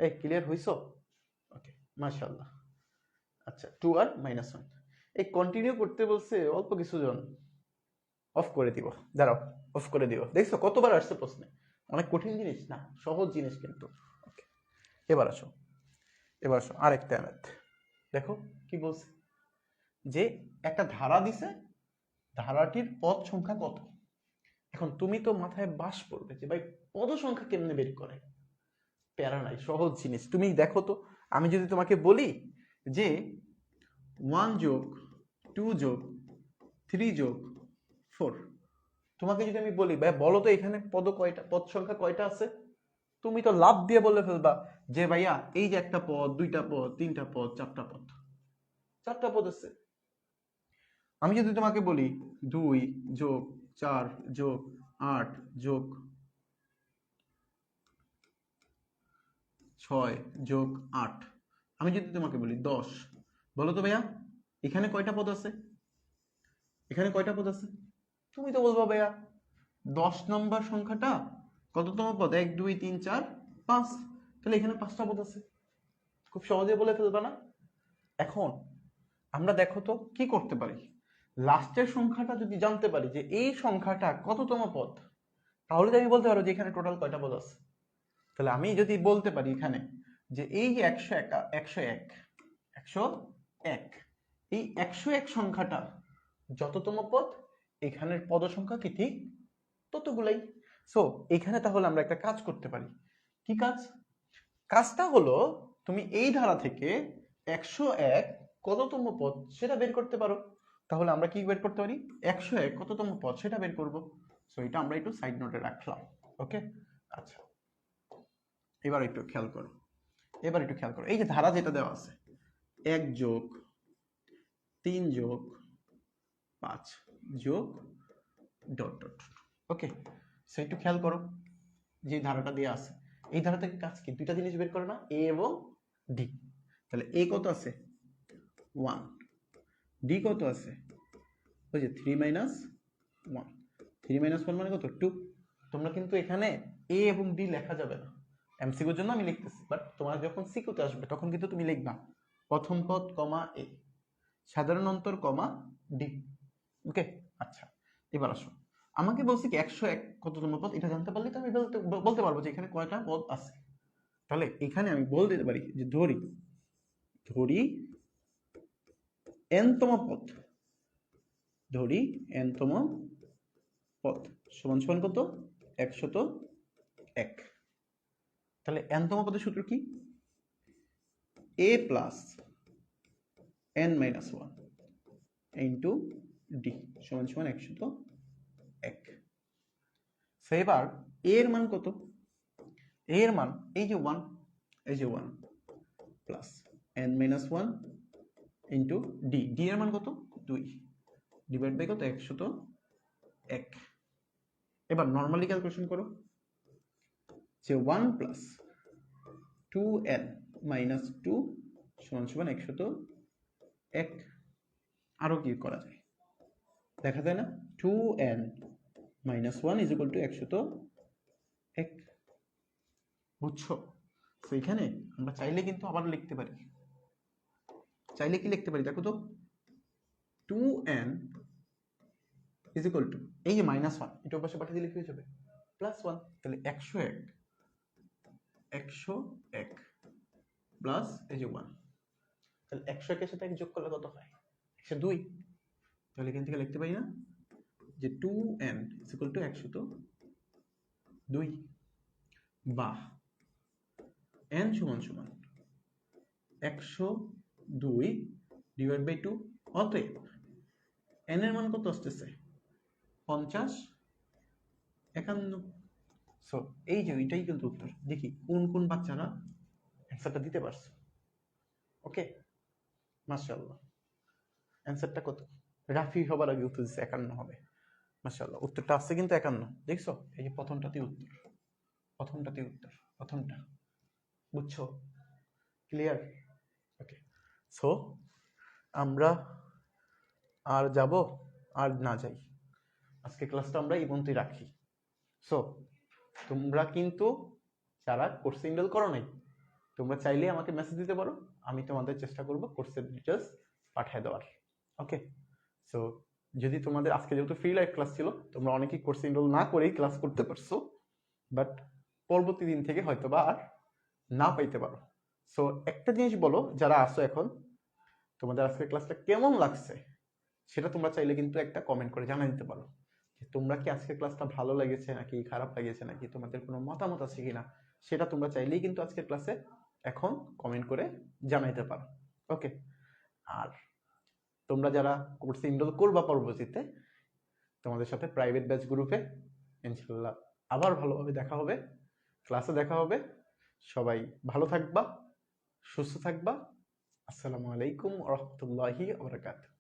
এই ক্লিয়ার হইছো? ওকে, মাশাআল্লাহ। আচ্ছা 2r মাইনাস 1, এই কন্টিনিউ করতে বলছে অল্প কিছু জন, অফ করে দিব, দাঁড়াও অফ করে দিব। দেখছো কতবার আসছে প্রশ্নে, অনেক কঠিন জিনিস না, সহজ জিনিস কিন্তু। ওকে, এবার আসো, এবার আসো আরেকটা ম্যাথ। দেখো কি বলছে, যে একটা ধারা দিছে, ধারাটির পদ সংখ্যা কত। এখন তুমি তো মাথায় বাস পড়বে যে ভাই পদ সংখ্যা কেমনে বের করে, প্যারা নাই, সহজ জিনিস। তুমি দেখো তো, আমি যদি তোমাকে বলি যে 1 যোগ 2 যোগ 3 যোগ 4, তোমাকে যদি আমি বলি ভাই বলো তো এখানে পদ কয়টা, পদ সংখ্যা কয়টা আছে, তুমি তো লাভ দিয়ে বলে ফেলবা যে ভাইয়া এই যে একটা পদ, দুইটা পদ, তিনটা পদ, চারটা পদ, চারটা পদ আছে। আমি যদি তোমাকে বলি 2 যোগ 4 যোগ 8 যোগ 6 যোগ 8, আমি যদি তোমাকে বলি 10, বলো তো ভাইয়া এখানে কয়টা পদ আছে, এখানে কয়টা পদ আছে, তুমি তো বলবা ভাইয়া 10 নম্বর সংখ্যাটা কততম পদ, 1 2 3 4 5, তাহলে এখানে 5টা পদ আছে। খুব সহজে বলে ফেলবা না? এখন আমরা দেখো তো কি করতে পারি, লাস্টের সংখ্যাটা যদি জানতে পারি যে এই সংখ্যাটা কততম পদ, তাহলে তো আমি বলতে পারবো যে এখানে টোটাল কয়টা পদ আছে। তাহলে আমি যদি বলতে পারি এখানে যে এই যে 101 এই 101 সংখ্যাটা যততম পদ, এখানের পদ সংখ্যা কি ঠিক ততগুলাই। সো এখানে তাহলে আমরা একটা কাজ করতে পারি। কি কাজ? কাজটা হলো তুমি এই ধারা থেকে 101 কততম পদ সেটা বের করতে পারো। তাহলে আমরা কি বের করতে পারি, 101 কততম পদ সেটা বের করব। সো এটা আমরা একটু সাইড নোটে রাখলাম। ওকে, আচ্ছা এবার একটু খেয়াল করো, এবার একটু খেয়াল করো, এই যে ধারা যেটা দেওয়া আছে 1 যোগ 3 যোগ 5 যোগ ডট ডট, ওকে। সো একটু খেয়াল করো, যে ধারাটা দেওয়া আছে এই ধারা থেকে কাজ কি, দুইটা জিনিস বের করে না, এ এবং ডি। তাহলে এ কত আছে 1, ডি কত আছে ওই যে 3 মাইনাস 1, 3 মাইনাস 1 মানে কত 2। তোমরা কিন্তু এখানে এ এবং ডি লেখা যাবে না, এমসিকিউর জন্য আমি লিখতেছি, বাট তোমার যখন সিকিউতে আসবে তখন কিন্তু তুমি লিখবা প্রথম পদ কমা এ, সাধারণ অন্তর কমা ডি। ওকে, আচ্ছা এবার আসো, আমাকে বলছি কি 101 কততম পদ, এটা জানতে পারলে তো আমি বলতে পারবো যে এখানে কয়টা পদ আছে। তাহলে এখানে আমি বলে দিতে পারি যে ধরি ধরি n-তম পদ, ধরি n-তম পদ সমান সমান কত 101। তাহলে n-তম পদের সূত্র কি, a plus n minus 1 into D সমান সমান 101। সো এবার a এর মান কত, a এর মান এই যে 1, এই যে 1 plus n minus 1 into D, D এর মান কত 2 ডিভাইড বাই কত 101। এবার নর্মালি ক্যালকুলেশন করো, যে 1 প্লাস 2n মাইনাস 2 সমান সমান 101। আরো কি করা যায় দেখা যায় না, 2n minus 1 is equal to 101। বুঝছো? তো এখানে আমরা চাইলে কিন্তু আবার লিখতে পারি, চাইলে কি লিখতে পারি দেখো তো, 2n ইজ ইকুয়াল টু এই যে -1 এটা পাশে পাঠিয়ে দিলে কি হয়ে যাবে +1। তাহলে 101 প্লাস এই যে 1, তাহলে 101 এর সাথে 1 যোগ করলে কত হয় 102। তাহলে এখান থেকে লিখতে পারি না যে 2n ইজ ইকুয়াল টু 102 বা n সমান সমান 102 ডিভাইড বাই 2। অতএব n এর মান কত আসতেছে 50 51। সো এই যে এটাই কিন্তু উত্তর। দেখি কোন কোন বাচ্চারা অ্যান্সারটা দিতে পারছে। ওকে, মাশাআল্লাহ। অ্যান্সারটা কত? রাফি সবার আগে উত্তর দিচ্ছে 51 হবে। মাশাআল্লাহ, উত্তরটা আসছে কিন্তু 51। দেখছো, এই যে প্রথমটাতেই উত্তর, প্রথমটা বুঝছো? ক্লিয়ার? ওকে, সো আমরা আর যাব আর না যাই, আজকে ক্লাসটা আমরা এই পর্যন্তই রাখি। সো তোমরা কিন্তু যারা কোর্সে এনরোল করো নাই, তোমরা চাইলে আমাকে মেসেজ দিতে পারো, আমি তোমাদের চেষ্টা করব কোর্সের ডিটেলস পাঠিয়ে দেওয়ার। ওকে, সো যদি তোমাদের আজকে যেহেতু ফ্রি লাইভ ক্লাস ছিল, তোমরা অনেকেই কোর্সে এনরোল না করেই ক্লাস করতে পারছো, বাট পরবর্তী দিন থেকে হয়তো বা আর না পাইতে পারো। সো একটা জিনিস বলো, যারা আসো এখন, তোমাদের আজকের ক্লাসটা কেমন লাগছে সেটা তোমরা চাইলে কিন্তু একটা কমেন্ট করে জানিয়ে দিতে পারো যে তোমরা কি আজকের ক্লাসটা ভালো লেগেছে নাকি খারাপ লেগেছে, নাকি তোমাদের কোনো মতামত আছে কিনা, সেটা তোমরা চাইলেই কিন্তু আজকের ক্লাসে এখন কমেন্ট করে জানাইতে পারো। ওকে, আর তোমরা যারা কোর্সে এনরোল করবা পরবর্তীতে, তোমাদের সাথে প্রাইভেট ব্যাচ গ্রুপে ইনশাআল্লাহ আবার ভালোভাবে দেখা হবে, ক্লাসে দেখা হবে। সবাই ভালো থাকবা, সুস্থ থাকবা। আসসালামু আলাইকুম ওয়া রাহমাতুল্লাহি ওয়া বারাকাতুহু।